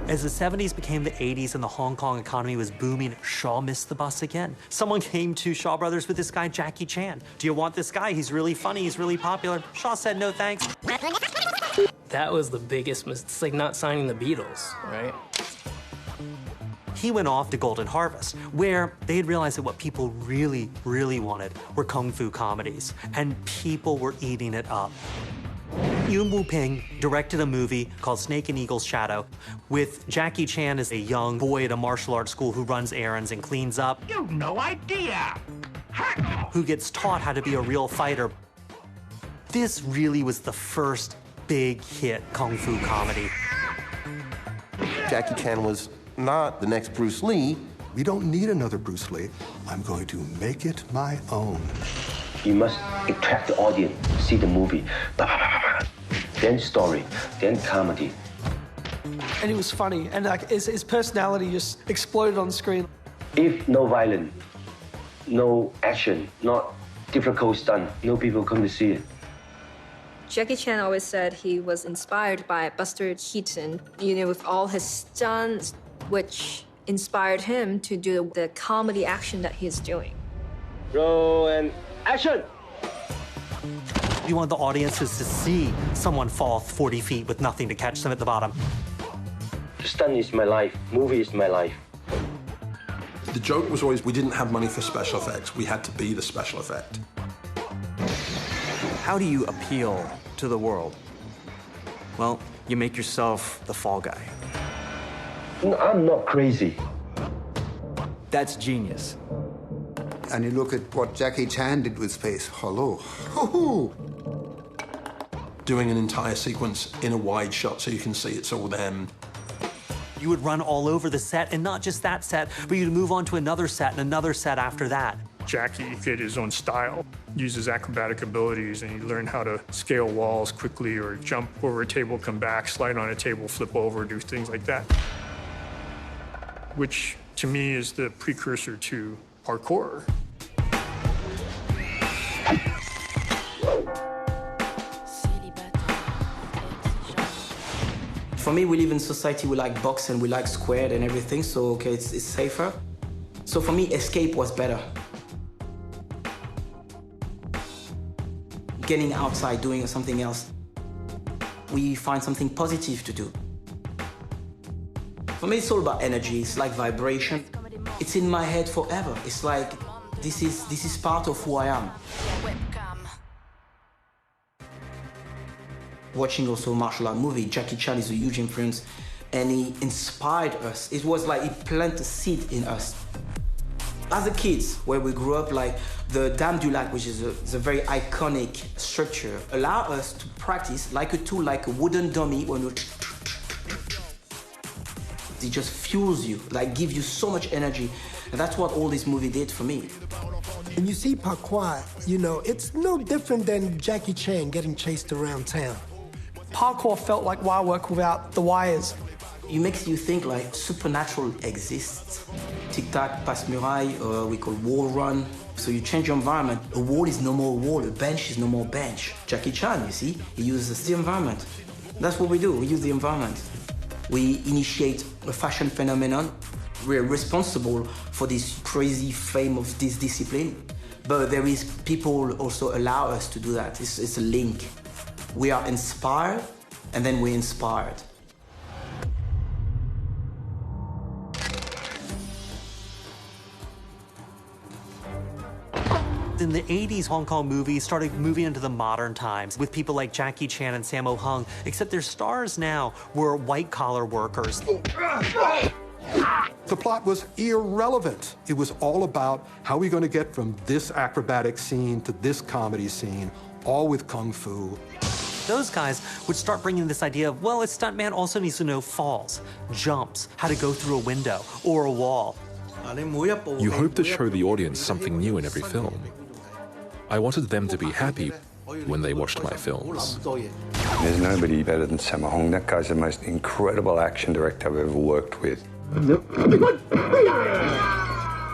[SPEAKER 12] As the 70s became the 80s and the Hong Kong economy was booming, Shaw missed the bus again. Someone came to Shaw Brothers with this guy, Jackie Chan. Do you want this guy? He's really funny, he's really popular. Shaw said no thanks.
[SPEAKER 4] That was the biggest mistake. It's like not signing the Beatles, right?
[SPEAKER 12] He went off to Golden Harvest, where they had realized that what people really, really wanted were kung fu comedies, and people were eating it up. Yuen Wu-ping directed a movie called Snake and Eagle's Shadow with Jackie Chan as a young boy at a martial arts school who runs errands and cleans up.
[SPEAKER 11] You've no idea!
[SPEAKER 12] Who gets taught how to be a real fighter. This really was the first big hit kung fu comedy.
[SPEAKER 18] Jackie Chan was not the next Bruce Lee.
[SPEAKER 10] We don't need another Bruce Lee. I'm going to make it my own.
[SPEAKER 11] You must attract the audience, see the movie, then story, then comedy.
[SPEAKER 20] And he was funny, and like his personality just exploded on screen.
[SPEAKER 11] If no violence, no action, not difficult stunt, no people come to see it.
[SPEAKER 19] Jackie Chan always said he was inspired by Buster Keaton, with all his stunts, which inspired him to do the comedy action that he's doing.
[SPEAKER 11] Roll and action!
[SPEAKER 12] You want the audiences to see someone fall 40 feet with nothing to catch them at the bottom.
[SPEAKER 11] The stunt is my life. Movie is my life.
[SPEAKER 10] The joke was always we didn't have money for special effects. We had to be the special effect.
[SPEAKER 2] How do you appeal to the world? Well, you make yourself the fall guy.
[SPEAKER 11] I'm not crazy.
[SPEAKER 2] That's genius.
[SPEAKER 3] And you look at what Jackie Chan did with space. Hello.
[SPEAKER 10] Doing an entire sequence in a wide shot so you can see it's all them.
[SPEAKER 12] You would run all over the set, and not just that set, but you'd move on to another set and another set after that.
[SPEAKER 6] Jackie created his own style, uses acrobatic abilities, and he learned how to scale walls quickly or jump over a table, come back, slide on a table, flip over, do things like that. Which, to me, is the precursor to parkour.
[SPEAKER 14] For me, we live in society, we like box and we like squared and everything, so okay, it's safer. So for me, escape was better. Getting outside, doing something else. We find something positive to do. For me, it's all about energy, it's like vibration. It's in my head forever. It's like, this is part of who I am. Watching also martial art movie, Jackie Chan is a huge influence, and he inspired us. It was like he planted a seed in us. As a kids, where we grew up, like the Dame du Lac, which is a very iconic structure, allow us to practice like a tool, like a wooden dummy. When it just fuels you, like give you so much energy, and that's what all this movie did for me.
[SPEAKER 32] When you see parkour, you know, it's no different than Jackie Chan getting chased around town.
[SPEAKER 20] Parkour felt like wire work without the wires.
[SPEAKER 14] It makes you think like supernatural exists. Tic-tac, passe-muraille, we call wall run. So you change your environment. A wall is no more wall, a bench is no more bench. Jackie Chan, you see, he uses the environment. That's what we do, we use the environment. We initiate a fashion phenomenon. We're responsible for this crazy fame of this discipline. But there is people also allow us to do that. It's a link. We are inspired, and then we're inspired.
[SPEAKER 12] In the 80s, Hong Kong movies started moving into the modern times with people like Jackie Chan and Sammo Hung, except their stars now were white-collar workers.
[SPEAKER 10] The plot was irrelevant. It was all about how are we going to get from this acrobatic scene to this comedy scene, all with kung fu.
[SPEAKER 12] Those guys would start bringing this idea of, well, a stuntman also needs to know falls, jumps, how to go through a window or a wall.
[SPEAKER 8] You hope to show the audience something new in every film. I wanted them to be happy when they watched my films.
[SPEAKER 16] There's nobody better than Sammo Hung. That guy's the most incredible action director I've ever worked with.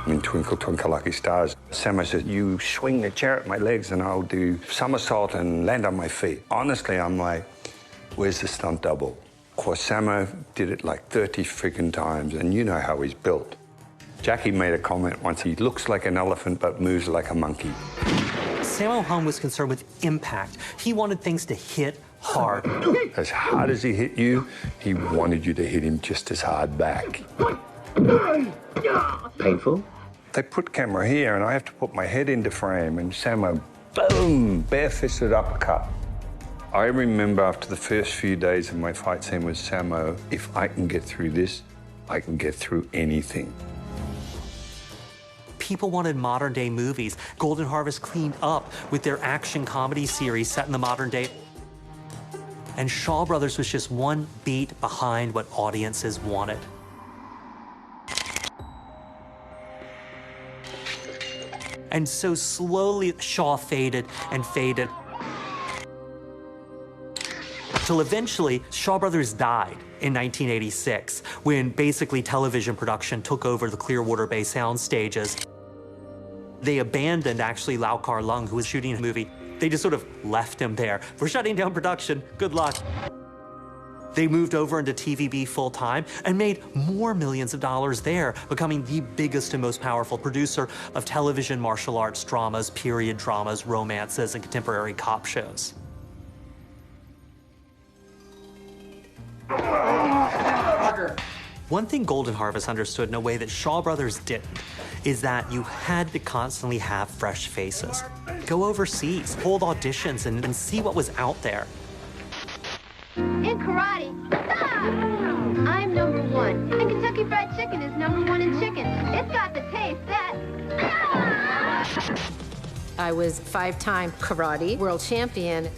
[SPEAKER 16] In Twinkle Twinkle Lucky Stars, Sammo said, you swing the chair at my legs and I'll do somersault and land on my feet. Honestly, I'm like, where's the stunt double? Of course, Sammo did it like 30 freaking times, and you know how he's built. Jackie made a comment once, he looks like an elephant but moves like a monkey.
[SPEAKER 12] Sammo Hung was concerned with impact. He wanted things to hit hard.
[SPEAKER 16] As hard as he hit you, he wanted you to hit him just as hard back.
[SPEAKER 11] Painful?
[SPEAKER 16] They put camera here and I have to put my head into frame, and Sammo, boom, bare-fisted uppercut. I remember after the first few days of my fight scene with Sammo, if I can get through this, I can get through anything.
[SPEAKER 12] People wanted modern-day movies. Golden Harvest cleaned up with their action comedy series set in the modern day. And Shaw Brothers was just one beat behind what audiences wanted. And so slowly Shaw faded and faded, till eventually Shaw Brothers died in 1986, when basically television production took over the Clearwater Bay sound stages. They abandoned actually Lau Kar Lung, who was shooting a movie. They just sort of left him there. We're shutting down production, good luck. They moved over into TVB full-time and made more millions of dollars there, becoming the biggest and most powerful producer of television martial arts dramas, period dramas, romances, and contemporary cop shows. One thing Golden Harvest understood in a way that Shaw Brothers didn't is that you had to constantly have fresh faces. Go overseas, hold auditions, and see what was out there.
[SPEAKER 1] In karate, I'm number one. And Kentucky Fried Chicken is number one in chicken. It's got the taste that...
[SPEAKER 7] I was 5-time karate world champion.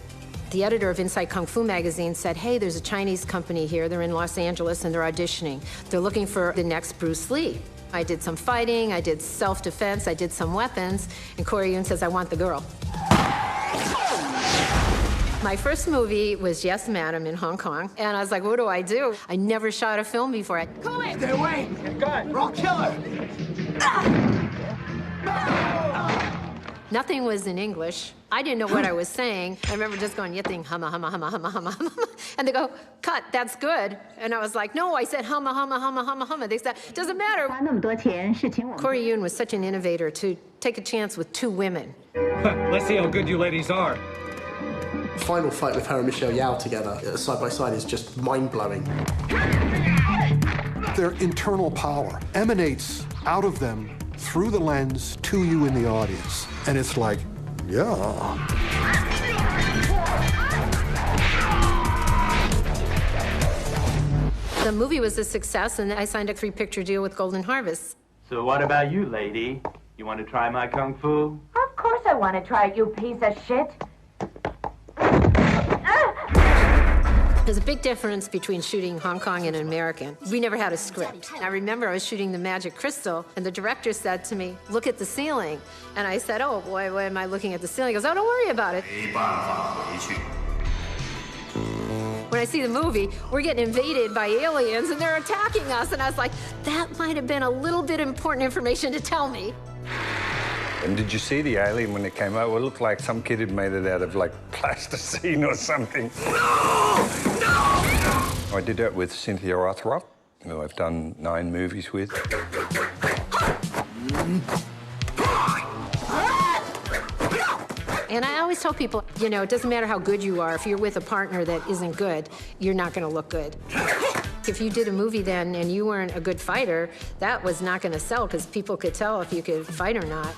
[SPEAKER 7] The editor of Inside Kung Fu magazine said, hey, there's a Chinese company here. They're in Los Angeles and they're auditioning. They're looking for the next Bruce Lee. I did some fighting, I did self-defense, I did some weapons, and Corey Yun says, I want the girl. My first movie was Yes, Madam in Hong Kong, and I was like, what do I do? I never shot a film before.
[SPEAKER 1] Stay away! Good, we're all killer!
[SPEAKER 7] Nothing was in English. I didn't know what I was saying. I remember just going, Yithing, humma, humma, humma, humma, humma, humma. And they go, cut, that's good. And I was like, no, I said humma, humma, humma, humma, humma. They said, doesn't matter. Corey Yun was such an innovator to take a chance with 2 women.
[SPEAKER 21] Let's see how good you ladies are.
[SPEAKER 22] Final fight with her and Michelle Yao together, side by side, is just mind-blowing.
[SPEAKER 10] Their internal power emanates out of them through the lens to you in the audience. And it's like, yeah.
[SPEAKER 7] The movie was a success, and I signed a 3-picture deal with Golden Harvest.
[SPEAKER 29] So what about you, lady? You want to try my kung fu?
[SPEAKER 1] Of course I want to try, you piece of shit.
[SPEAKER 7] There's a big difference between shooting Hong Kong and an American. We never had a script. I remember I was shooting The Magic Crystal, and the director said to me, look at the ceiling. And I said, oh, boy, why am I looking at the ceiling? He goes, oh, don't worry about it. When I see the movie, we're getting invaded by aliens, and they're attacking us. And I was like, that might have been a little bit important information to tell me.
[SPEAKER 16] And did you see the alien when it came out? Well, it looked like some kid had made it out of, like, plasticine or something. No! No! I did that with Cynthia Rothrock, who I've done 9 movies with.
[SPEAKER 7] And I always tell people, you know, it doesn't matter how good you are. If you're with a partner that isn't good, you're not going to look good. If you did a movie then and you weren't a good fighter, that was not going to sell because people could tell if you could fight or not.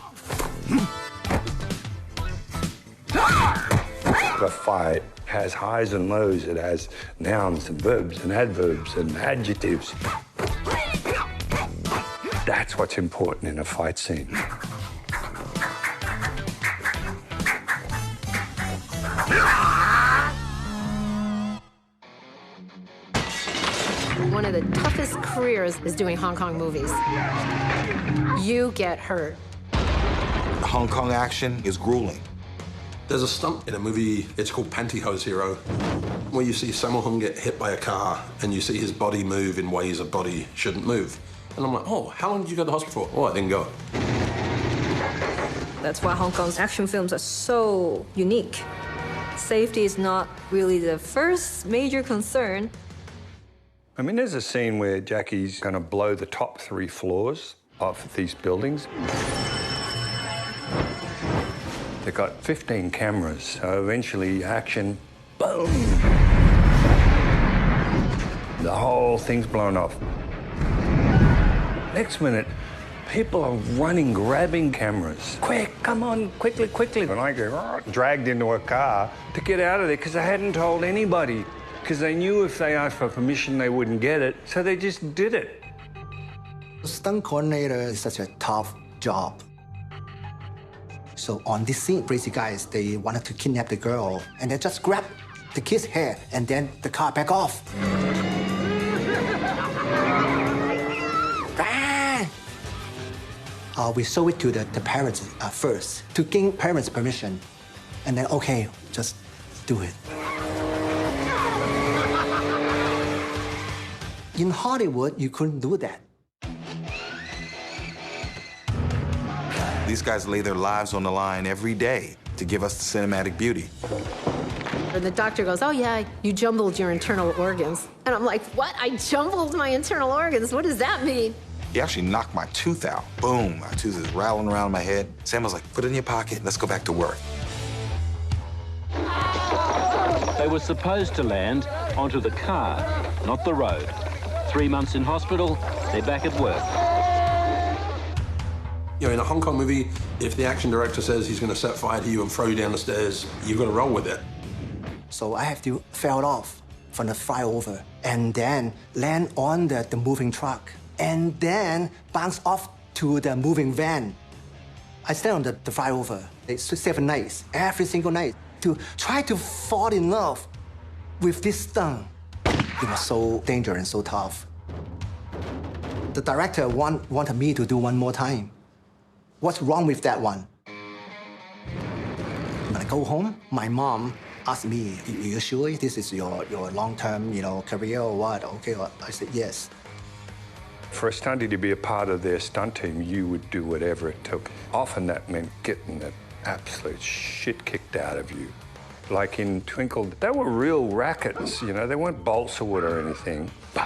[SPEAKER 16] The fight has highs and lows. It has nouns and verbs and adverbs and adjectives. That's what's important in a fight scene.
[SPEAKER 7] One of the toughest careers is doing Hong Kong movies. You get hurt.
[SPEAKER 23] Hong Kong action is grueling.
[SPEAKER 22] There's a stunt in a movie, it's called Pantyhose Hero, where you see Sammo Hung get hit by a car and you see his body move in ways a body shouldn't move. And I'm like, oh, how long did you go to the hospital for? Oh, I didn't go.
[SPEAKER 19] That's why Hong Kong's action films are so unique. Safety is not really the first major concern.
[SPEAKER 16] I mean, there's a scene where Jackie's going to blow the top 3 floors off these buildings. They've got 15 cameras, so eventually action, boom! The whole thing's blown off. Next minute, people are running, grabbing cameras. Quick, come on, quickly, quickly. And I get dragged into a car to get out of there because I hadn't told anybody. Because they knew if they asked for permission, they wouldn't get it, so they just did it.
[SPEAKER 24] Stunt coordinator is such a tough job. So on this scene, crazy guys, they wanted to kidnap the girl, and they just grabbed the kid's hair, and then the car back off. We show it to the parents first, to gain parents' permission, and then, okay, just do it. In Hollywood, you couldn't do that.
[SPEAKER 23] These guys lay their lives on the line every day to give us the cinematic beauty.
[SPEAKER 7] And the doctor goes, oh yeah, you jumbled your internal organs. And I'm like, what? I jumbled my internal organs? What does that mean?
[SPEAKER 23] He actually knocked my tooth out. Boom, my tooth is rattling around my head. Sam was like, put it in your pocket, let's go back to work.
[SPEAKER 4] They were supposed to land onto the car, not the road. 3 months in hospital, they're back at work.
[SPEAKER 22] You know, in a Hong Kong movie, if the action director says he's going to set fire to you and throw you down the stairs, you've got to roll with it.
[SPEAKER 24] So I have to fall off from the flyover and then land on the moving truck and then bounce off to the moving van. I stay on the flyover 7 nights, every single night, to try to fall in love with this stunt. It was so dangerous and so tough. The director wanted me to do one more time. What's wrong with that one? When I go home, my mom asked me, you sure this is your long-term, career or what? Okay, I said yes.
[SPEAKER 16] For a stunty to be a part of their stunt team, you would do whatever it took. Often that meant getting the absolute shit kicked out of you. Like in Twinkle, they were real rackets, they weren't bolts or wood or anything. The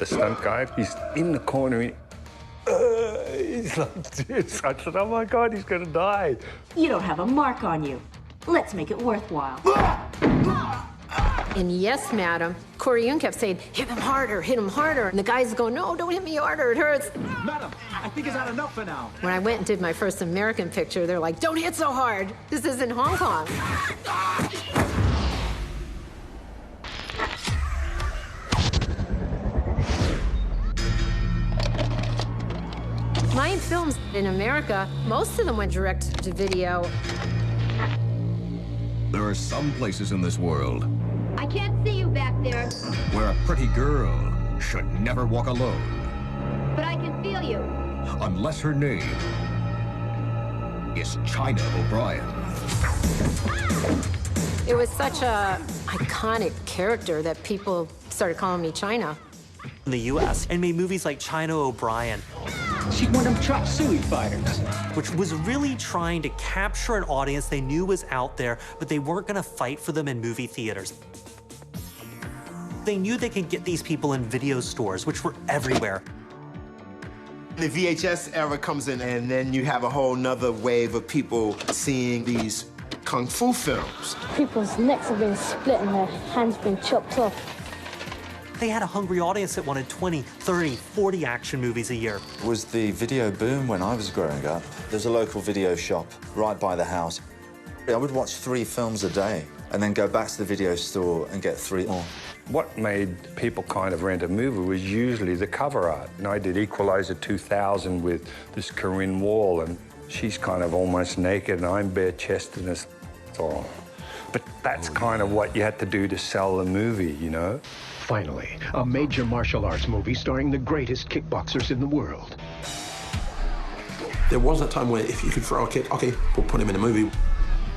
[SPEAKER 16] stunt guy, he's in the corner, he's like this. I said, oh my God, he's gonna die.
[SPEAKER 5] You don't have a mark on you. Let's make it worthwhile.
[SPEAKER 7] And yes, madam, Corey Yun kept saying, hit him harder, hit him harder. And the guys go, no, don't hit me harder, it hurts.
[SPEAKER 21] Madam, I think it's had enough for now.
[SPEAKER 7] When I went and did my first American picture, they're like, don't hit so hard. This is in Hong Kong. My films in America, most of them went direct to video.
[SPEAKER 9] There are some places in this world
[SPEAKER 1] I can't see you back there,
[SPEAKER 9] where a pretty girl should never walk alone,
[SPEAKER 1] but I can feel you.
[SPEAKER 9] unless her name is China O'Brien.
[SPEAKER 7] It was such a iconic character that people started calling me China.
[SPEAKER 12] In the U.S. and made movies like China O'Brien.
[SPEAKER 21] She's one of them chop suey fighters.
[SPEAKER 12] Which was really trying to capture an audience they knew was out there, but they weren't gonna fight for them in movie theaters. They knew they could get these people in video stores, which were everywhere.
[SPEAKER 18] The VHS era comes in, and then you have a whole nother wave of people seeing these kung fu films.
[SPEAKER 13] People's necks have been split and their hands been chopped off.
[SPEAKER 12] They had a hungry audience that wanted 20, 30, 40 action movies a year.
[SPEAKER 15] It was the video boom when I was growing up. There's a local video shop right by the house. I would watch 3 films a day and then go back to the video store and get 3 more.
[SPEAKER 16] What made people kind of rent a movie was usually the cover art. And I did Equalizer 2000 with this Corinne Wall, and she's kind of almost naked, and I'm bare-chested, and it's all. But that's kind of what you had to do to sell the movie,
[SPEAKER 17] Finally, a major martial arts movie starring the greatest kickboxers in the world.
[SPEAKER 22] There was a time where if you could throw a kick, okay, we'll put him in a movie.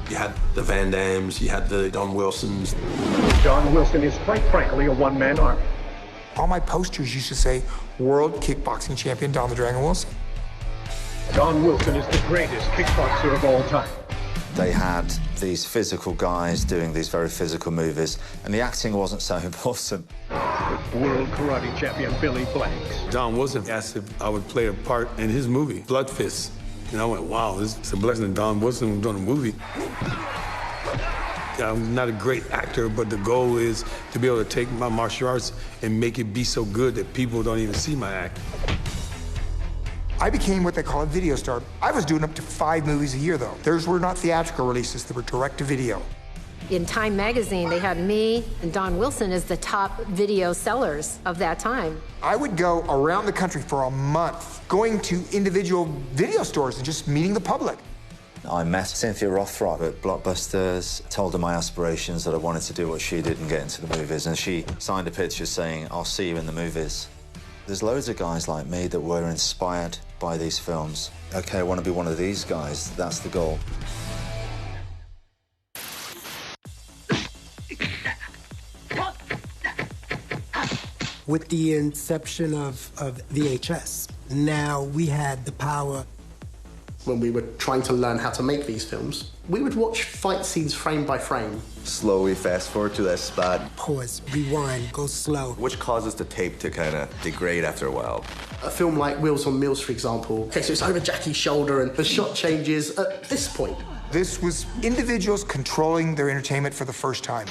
[SPEAKER 22] You had the Van Dams, you had the Don Wilsons.
[SPEAKER 17] Don Wilson is, quite frankly, a one-man army.
[SPEAKER 25] All my posters used to say, World Kickboxing Champion Don the Dragon Wilson.
[SPEAKER 17] Don Wilson is the greatest kickboxer of all time.
[SPEAKER 15] They had these physical guys doing these very physical movies, and the acting wasn't so important.
[SPEAKER 17] World karate champion Billy Blanks.
[SPEAKER 26] Don Wilson asked if I would play a part in his movie, Blood Fist. And I went, wow, it's a blessing that Don Wilson was doing a movie. I'm not a great actor, but the goal is to be able to take my martial arts and make it be so good that people don't even see my act.
[SPEAKER 25] I became what they call a video star. I was doing up to 5 movies a year, though. Theirs were not theatrical releases, they were direct-to-video.
[SPEAKER 7] In Time magazine, they had me and Don Wilson as the top video sellers of that time.
[SPEAKER 25] I would go around the country for a month, going to individual video stores and just meeting the public.
[SPEAKER 15] I met Cynthia Rothrock at Blockbusters, told her my aspirations, that I wanted to do what she did and get into the movies, and she signed a picture saying, I'll see you in the movies. There's loads of guys like me that were inspired by these films. Okay, I want to be one of these guys. That's the goal.
[SPEAKER 32] With the inception of VHS, now we had the power
[SPEAKER 2] When we were trying to learn how to make these films, we would watch fight scenes frame by frame.
[SPEAKER 15] Slowly fast forward to that spot.
[SPEAKER 32] Pause, rewind, go slow.
[SPEAKER 15] Which causes the tape to kind of degrade after a while.
[SPEAKER 2] A film like Wheels on Meals, for example, okay, so it's over Jackie's shoulder and the shot changes at this point.
[SPEAKER 25] This was individuals controlling their entertainment for the first time.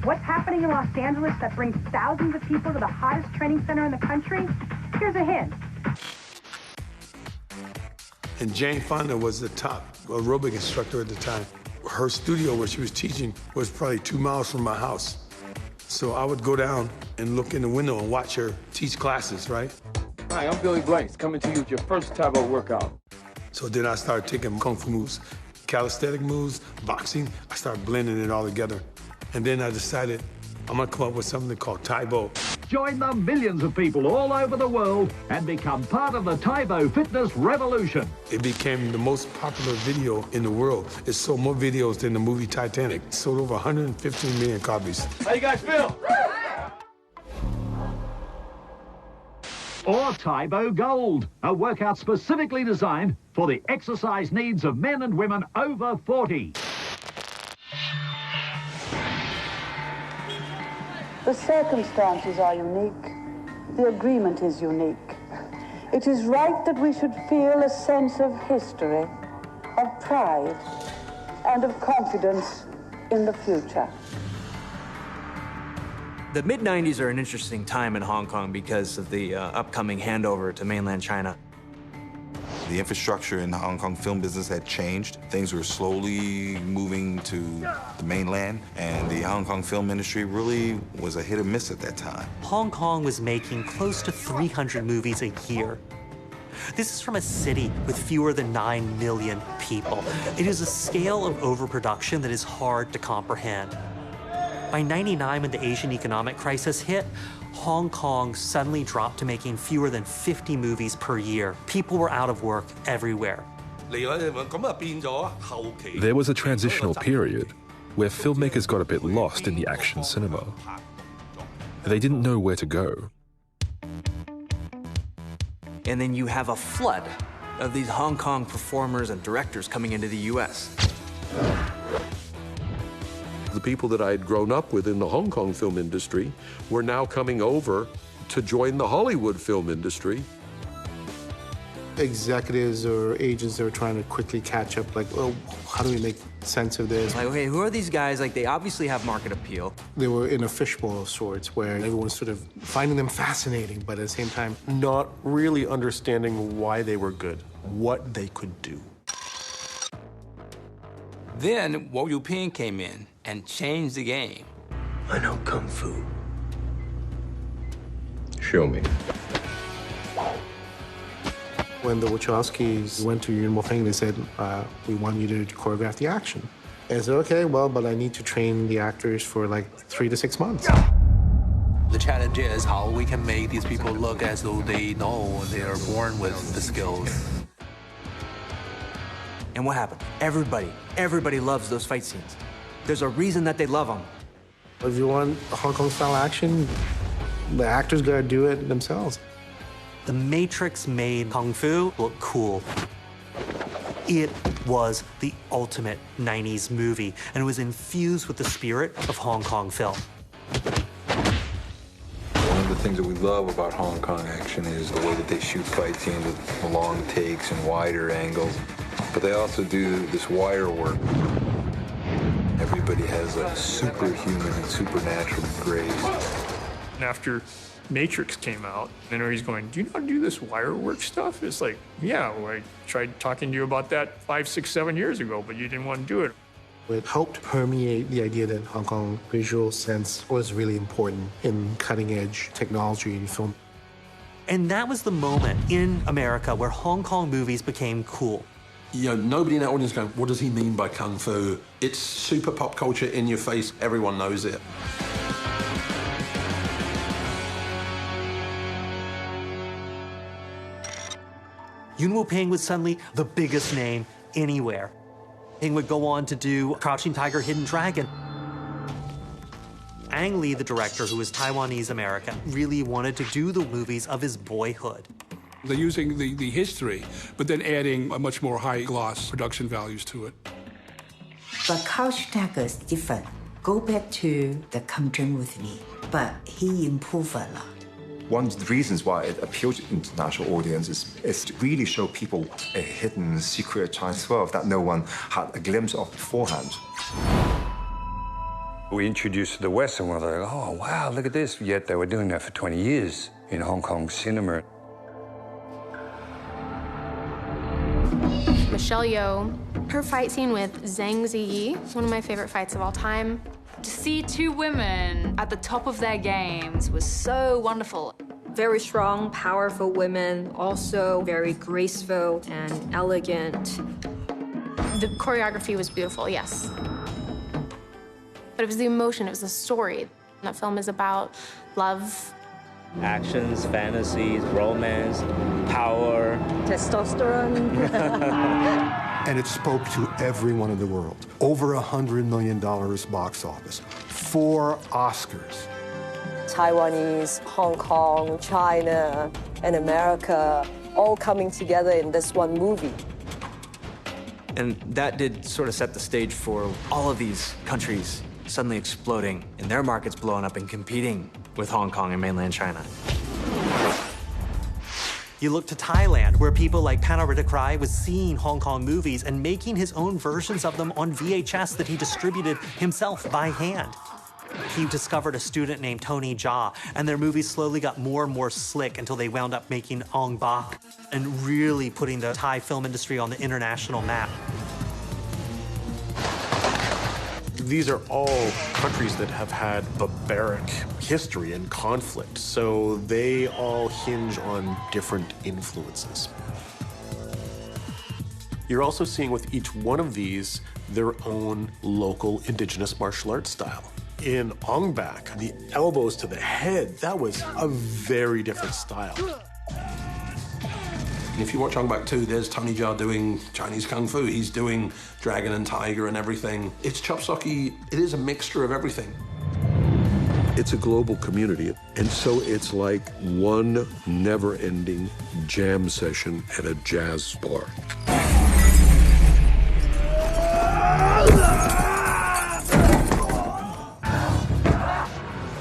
[SPEAKER 3] What's happening in Los Angeles that brings thousands of people to the hottest training center in the country? Here's a hint.
[SPEAKER 26] And Jane Fonda was the top aerobic instructor at the time. Her studio where she was teaching was probably 2 miles from my house. So I would go down and look in the window and watch her teach classes, right?
[SPEAKER 21] Hi, I'm Billy Blanks, coming to you with your first Taebo workout.
[SPEAKER 26] So then I started taking kung fu moves, calisthenic moves, boxing. I started blending it all together. And then I decided I'm gonna come up with something called Taebo.
[SPEAKER 21] Join the millions of people all over the world and become part of the Taebo fitness revolution.
[SPEAKER 26] It became the most popular video in the world. It sold more videos than the movie Titanic. It sold over 115 million copies.
[SPEAKER 21] How you guys feel? Or Taebo Gold, a workout specifically designed for the exercise needs of men and women over 40.
[SPEAKER 6] The circumstances are unique. The agreement is unique. It is right that we should feel a sense of history, of pride, and of confidence in the future.
[SPEAKER 8] The mid-90s are an interesting time in Hong Kong because of the upcoming handover to mainland China.
[SPEAKER 23] The infrastructure in the Hong Kong film business had changed. Things were slowly moving to the mainland, and the Hong Kong film industry really was a hit or miss at that time.
[SPEAKER 12] Hong Kong was making close to 300 movies a year. This is from a city with fewer than 9 million people. It is a scale of overproduction that is hard to comprehend. By '99, when the Asian economic crisis hit, Hong Kong suddenly dropped to making fewer than 50 movies per year. People were out of work everywhere.
[SPEAKER 10] There was a transitional period where filmmakers got a bit lost in the action cinema. They didn't know where to go.
[SPEAKER 8] And then you have a flood of these Hong Kong performers and directors coming into the US.
[SPEAKER 11] The people that I had grown up with in the Hong Kong film industry were now coming over to join the Hollywood film industry.
[SPEAKER 2] Executives or agents that were trying to quickly catch up, like, oh, how do we make sense of this?
[SPEAKER 8] Like, okay, who are these guys? Like, they obviously have market appeal.
[SPEAKER 2] They were in a fishbowl of sorts where everyone's sort of finding them fascinating, but at the same time,
[SPEAKER 22] not really understanding why they were good, what they could do.
[SPEAKER 14] Then Wu Yuping came in and changed the game.
[SPEAKER 23] I know Kung Fu.
[SPEAKER 22] Show me.
[SPEAKER 2] When the Wachowskis went to Yuen Woo-ping, they said, we want you to choreograph the action. And I said, okay, well, but I need to train the actors for like 3 to 6 months.
[SPEAKER 20] The challenge is how we can make these people look as though they know they are born with the skills.
[SPEAKER 8] And what happened? Everybody loves those fight scenes. There's a reason that they love them.
[SPEAKER 2] If you want Hong Kong style action, the actors gotta do it themselves.
[SPEAKER 12] The Matrix made Kung Fu look cool. It was the ultimate 90s movie, and it was infused with the spirit of Hong Kong film.
[SPEAKER 23] One of the things that we love about Hong Kong action is the way that they shoot fight scenes with long takes and wider angles. But they also do this wire work. Everybody has a superhuman and supernatural grace.
[SPEAKER 27] After Matrix came out, and he's going, do you know how to do this wire work stuff? It's like, yeah, well, I tried talking to you about that 5, 6, 7 years ago, but you didn't want to do it.
[SPEAKER 2] It helped permeate the idea that Hong Kong visual sense was really important in cutting-edge technology in film.
[SPEAKER 12] And that was the moment in America where Hong Kong movies became cool.
[SPEAKER 22] You know, nobody in that audience going, what does he mean by Kung Fu? It's super pop culture in your face. Everyone knows it.
[SPEAKER 12] Yuen Woo-ping was suddenly the biggest name anywhere. He would go on to do Crouching Tiger, Hidden Dragon. Ang Lee, the director, who was Taiwanese American, really wanted to do the movies of his boyhood.
[SPEAKER 1] They're using the history, but then adding a much more high-gloss production values to it.
[SPEAKER 4] But Couch Tagger is different. Go back to the Come Drink With Me, but he improved a lot.
[SPEAKER 5] One of the reasons why it appealed to international audiences is to really show people a hidden secret Chinese world that no one had a glimpse of beforehand.
[SPEAKER 16] We introduced the Western world, like, oh, wow, look at this. Yet they were doing that for 20 years in Hong Kong cinema.
[SPEAKER 9] Michelle Yeoh, her fight scene with Zhang Ziyi, one of my favorite fights of all time.
[SPEAKER 13] To see two women at the top of their games was so wonderful. Very strong, powerful women, also very graceful and elegant.
[SPEAKER 9] The choreography was beautiful, yes. But it was the emotion, it was the story. That film is about love.
[SPEAKER 18] Actions, fantasies, romance, power.
[SPEAKER 13] Testosterone.
[SPEAKER 19] And it spoke to everyone in the world. Over $100 million box office, 4 Oscars.
[SPEAKER 24] Taiwanese, Hong Kong, China, and America all coming together in this one movie.
[SPEAKER 8] And that did sort of set the stage for all of these countries suddenly exploding and their markets blowing up and competing with Hong Kong and mainland China.
[SPEAKER 12] You look to Thailand, where people like Panaritacrai was seeing Hong Kong movies and making his own versions of them on VHS that he distributed himself by hand. He discovered a student named Tony Jaa, and their movies slowly got more and more slick until they wound up making Ong Bak and really putting the Thai film industry on the international map.
[SPEAKER 28] These are all countries that have had barbaric history and conflict, so they all hinge on different influences. You're also seeing with each one of these their own local indigenous martial arts style. In Ong Bak, the elbows to the head, that was a very different style.
[SPEAKER 22] If you watch Ong Bak 2, there's Tony Jaa doing Chinese Kung Fu. He's doing Dragon and Tiger and everything. It's chop socky. It is a mixture of everything.
[SPEAKER 11] It's a global community, and so it's like one never-ending jam session at a jazz bar.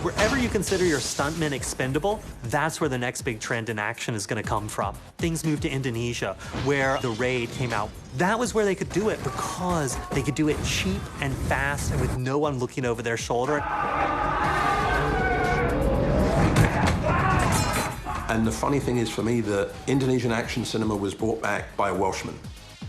[SPEAKER 12] Wherever you consider your stuntmen expendable, that's where the next big trend in action is going to come from. Things moved to Indonesia, where The Raid came out. That was where they could do it because they could do it cheap and fast and with no one looking over their shoulder.
[SPEAKER 22] And the funny thing is for me that Indonesian action cinema was brought back by a Welshman.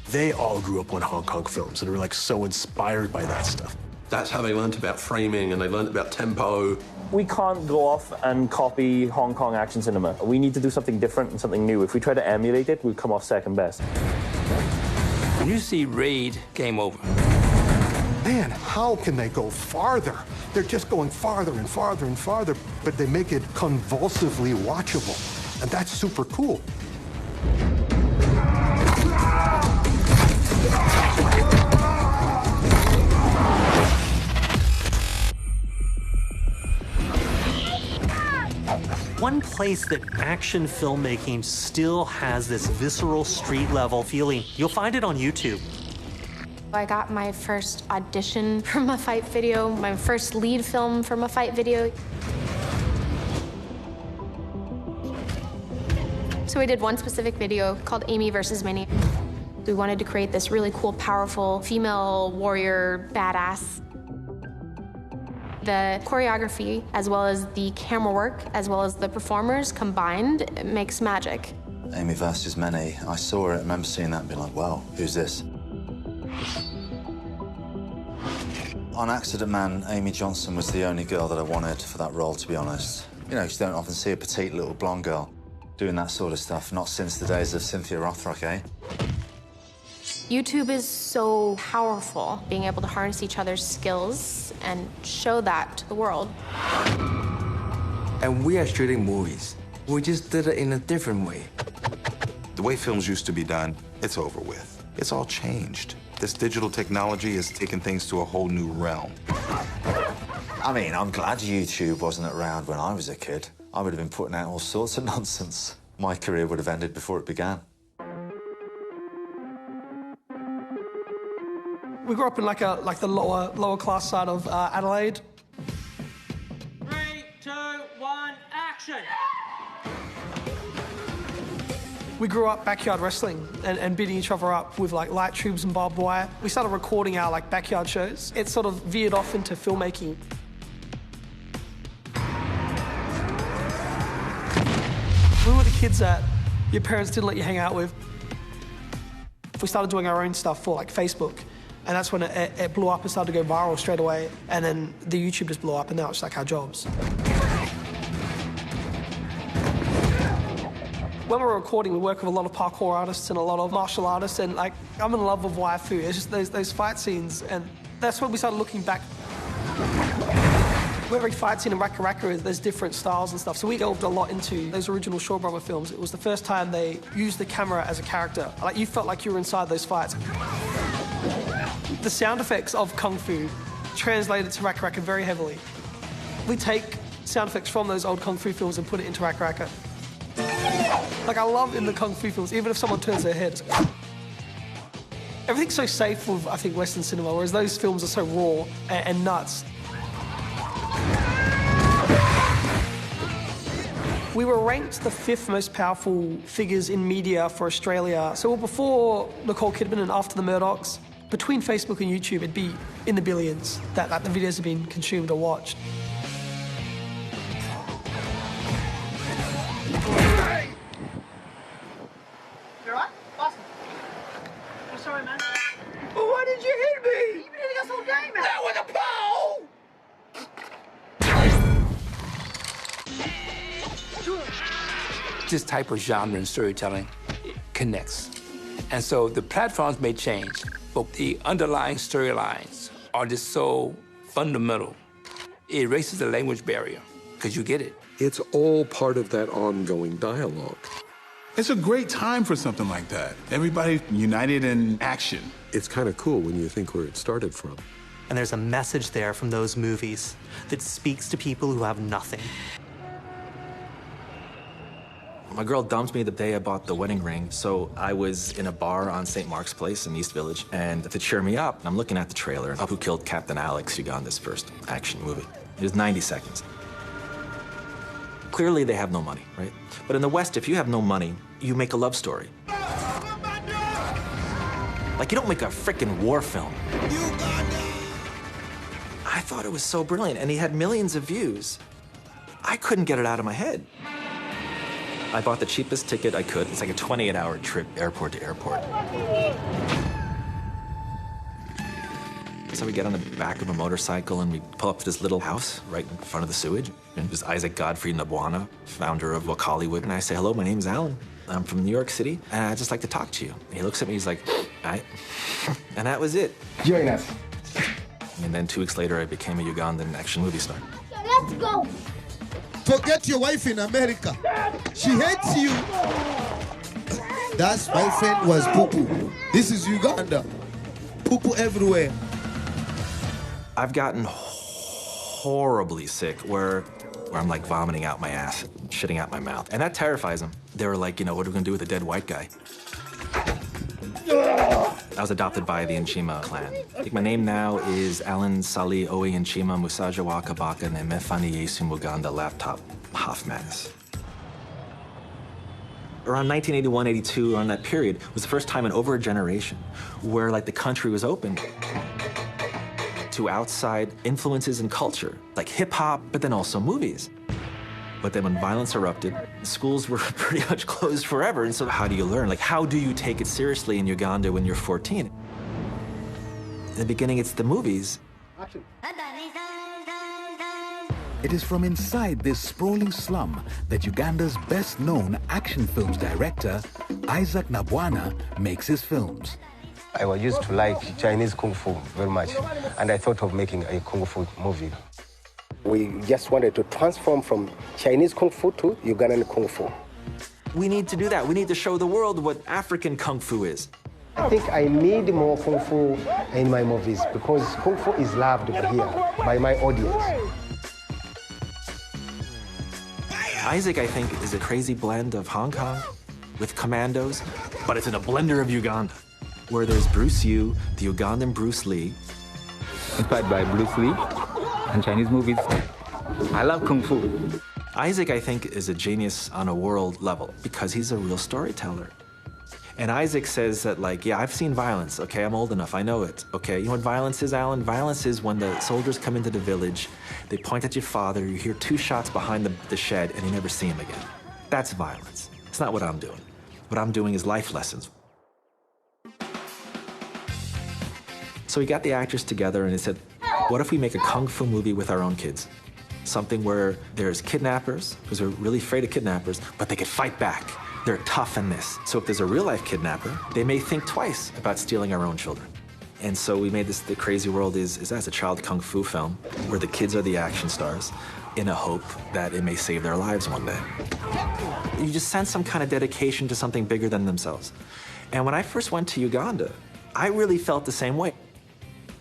[SPEAKER 28] They all grew up on Hong Kong films and were like so inspired by that stuff.
[SPEAKER 22] That's how they learned about framing and they learned about tempo.
[SPEAKER 29] We can't go off and copy Hong Kong action cinema. We need to do something different and something new. If we try to emulate it, we'll come off second best.
[SPEAKER 14] When you see Raid, game over.
[SPEAKER 19] Man, how can they go farther? They're just going farther and farther and farther, but they make it convulsively watchable. And that's super cool.
[SPEAKER 12] One place that action filmmaking still has this visceral street-level feeling, you'll find it on YouTube.
[SPEAKER 9] I got my first audition from a fight video, my first lead film from a fight video. So we did one specific video called Amy versus Minnie. We wanted to create this really cool, powerful female warrior badass. The choreography, as well as the camera work, as well as the performers combined, makes magic.
[SPEAKER 15] Amy versus Minnie, I saw it, I remember seeing that and being like, wow, who's this? On Accident Man, Amy Johnson was the only girl that I wanted for that role, to be honest. You know, you don't often see a petite little blonde girl doing that sort of stuff, not since the days of Cynthia Rothrock, eh?
[SPEAKER 9] YouTube is so powerful, being able to harness each other's skills and show that to the world.
[SPEAKER 14] And we are shooting movies. We just did it in a different way.
[SPEAKER 23] The way films used to be done, it's over with. It's all changed. This digital technology has taken things to a whole new realm.
[SPEAKER 15] I mean, I'm glad YouTube wasn't around when I was a kid. I would have been putting out all sorts of nonsense. my career would have ended before it began.
[SPEAKER 3] We grew up in like the lower class side of Adelaide.
[SPEAKER 6] 3, 2, 1, action!
[SPEAKER 3] We grew up backyard wrestling and beating each other up with like light tubes and barbed wire. We started recording our like backyard shows. It sort of veered off into filmmaking. We were the kids that your parents didn't let you hang out with. We started doing our own stuff for like Facebook, and that's when it blew up and started to go viral straight away. And then the YouTube just blew up, and now it's like our jobs. When we're recording, we work with a lot of parkour artists and a lot of martial artists, and like I'm in love with waifu. It's just those fight scenes, and that's when we started looking back. With every fight scene in Raka Raka, there's different styles and stuff, so we delved a lot into those original Shaw Brother films. It was the first time they used the camera as a character. Like, you felt like you were inside those fights. The sound effects of Kung Fu translated to Raka Raka very heavily. We take sound effects from those old Kung Fu films and put it into Raka Raka. Like, I love in the Kung Fu films, even if someone turns their head, everything's so safe with, I think, Western cinema, whereas those films are so raw and nuts. We were ranked the 5th most powerful figures in media for Australia. So before Nicole Kidman and after the Murdochs, between Facebook and YouTube, it'd be in the billions that the videos have been consumed or watched.
[SPEAKER 6] You alright? Awesome. I'm sorry, man. Well, why did you hit me? You've been hitting us all day, man. That was a pole!
[SPEAKER 14] This type of genre in storytelling connects. And so the platforms may change, but the underlying storylines are just so fundamental. It erases the language barrier, because you get it.
[SPEAKER 11] It's all part of that ongoing dialogue.
[SPEAKER 1] It's a great time for something like that. Everybody united in action.
[SPEAKER 11] It's kind of cool when you think where it started from.
[SPEAKER 12] And there's a message there from those movies that speaks to people who have nothing.
[SPEAKER 7] My girl dumped me the day I bought the wedding ring, so I was in a bar on St. Mark's Place in East Village, and to cheer me up, I'm looking at the trailer of Who Killed Captain Alex, Uganda's first action movie. It was 90 seconds. Clearly, they have no money, right? But in the West, if you have no money, you make a love story. Like, you don't make a frickin' war film. I thought it was so brilliant, and he had millions of views. I couldn't get it out of my head. I bought the cheapest ticket I could. It's like a 28-hour trip, airport to airport. So we get on the back of a motorcycle and we pull up to this little house right in front of the sewage. And there's Isaac Godfrey Nabwana, founder of Hollywood. And I say, hello, my name's Alan. I'm from New York City, and I'd just like to talk to you. And he looks at me, he's like, all right. And that was it.
[SPEAKER 6] Join us.
[SPEAKER 7] And then 2 weeks later, I became a Ugandan action movie star.
[SPEAKER 6] Let's go.
[SPEAKER 10] Forget your wife in America. She hates you. That's my friend was Pupu. This is Uganda. Pupu everywhere.
[SPEAKER 7] I've gotten horribly sick where I'm like vomiting out my ass, shitting out my mouth. And that terrifies them. They were like, you know, what are we gonna do with a dead white guy? I was adopted by the Nchima clan. Like, my name now is Alan Sali Oe Nchima Musaja Waka Baka Nemefani Yesu Muganda Laptop Hofmanis. Around 1981-82, around that period, was the first time in over a generation where, like, the country was open to outside influences and culture, like hip-hop, but then also movies. But then when violence erupted, schools were pretty much closed forever. And so how do you learn? Like, how do you take it seriously in Uganda when you're 14? In the beginning, it's the movies.
[SPEAKER 17] It is from inside this sprawling slum that Uganda's best-known action films director, Isaac Nabwana, makes his films.
[SPEAKER 20] I used to like Chinese Kung Fu very much, and I thought of making a Kung Fu movie. We just wanted to transform from Chinese Kung Fu to Ugandan Kung Fu.
[SPEAKER 7] We need to do that. We need to show the world what African Kung Fu is.
[SPEAKER 20] I think I need more Kung Fu in my movies because Kung Fu is loved here by my audience.
[SPEAKER 7] Isaac, I think, is a crazy blend of Hong Kong with commandos, but it's in a blender of Uganda, where there's Bruce Yu, the Ugandan Bruce Lee.
[SPEAKER 2] Inspired by Bruce Lee and Chinese movies. I love Kung Fu.
[SPEAKER 7] Isaac, I think, is a genius on a world level because he's a real storyteller. And Isaac says that, like, yeah, I've seen violence, okay? I'm old enough, I know it, okay? You know what violence is, Alan? Violence is when the soldiers come into the village, they point at your father, you hear 2 shots behind the shed, and you never see him again. That's violence. It's not what I'm doing. What I'm doing is life lessons. So we got the actors together and they said, what if we make a kung fu movie with our own kids? Something where there's kidnappers, because we're really afraid of kidnappers, but they could fight back. They're tough in this. So if there's a real-life kidnapper, they may think twice about stealing our own children. And so we made this, The Crazy World is as a child kung fu film, where the kids are the action stars, in a hope that it may save their lives one day. You just sense some kind of dedication to something bigger than themselves. And when I first went to Uganda, I really felt the same way.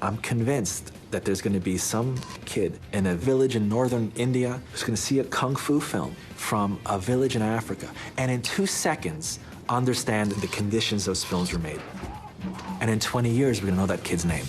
[SPEAKER 7] I'm convinced that there's going to be some kid in a village in northern India who's going to see a kung fu film from a village in Africa, and in 2 seconds understand the conditions those films were made. And in 20 years, we're going to know that kid's name.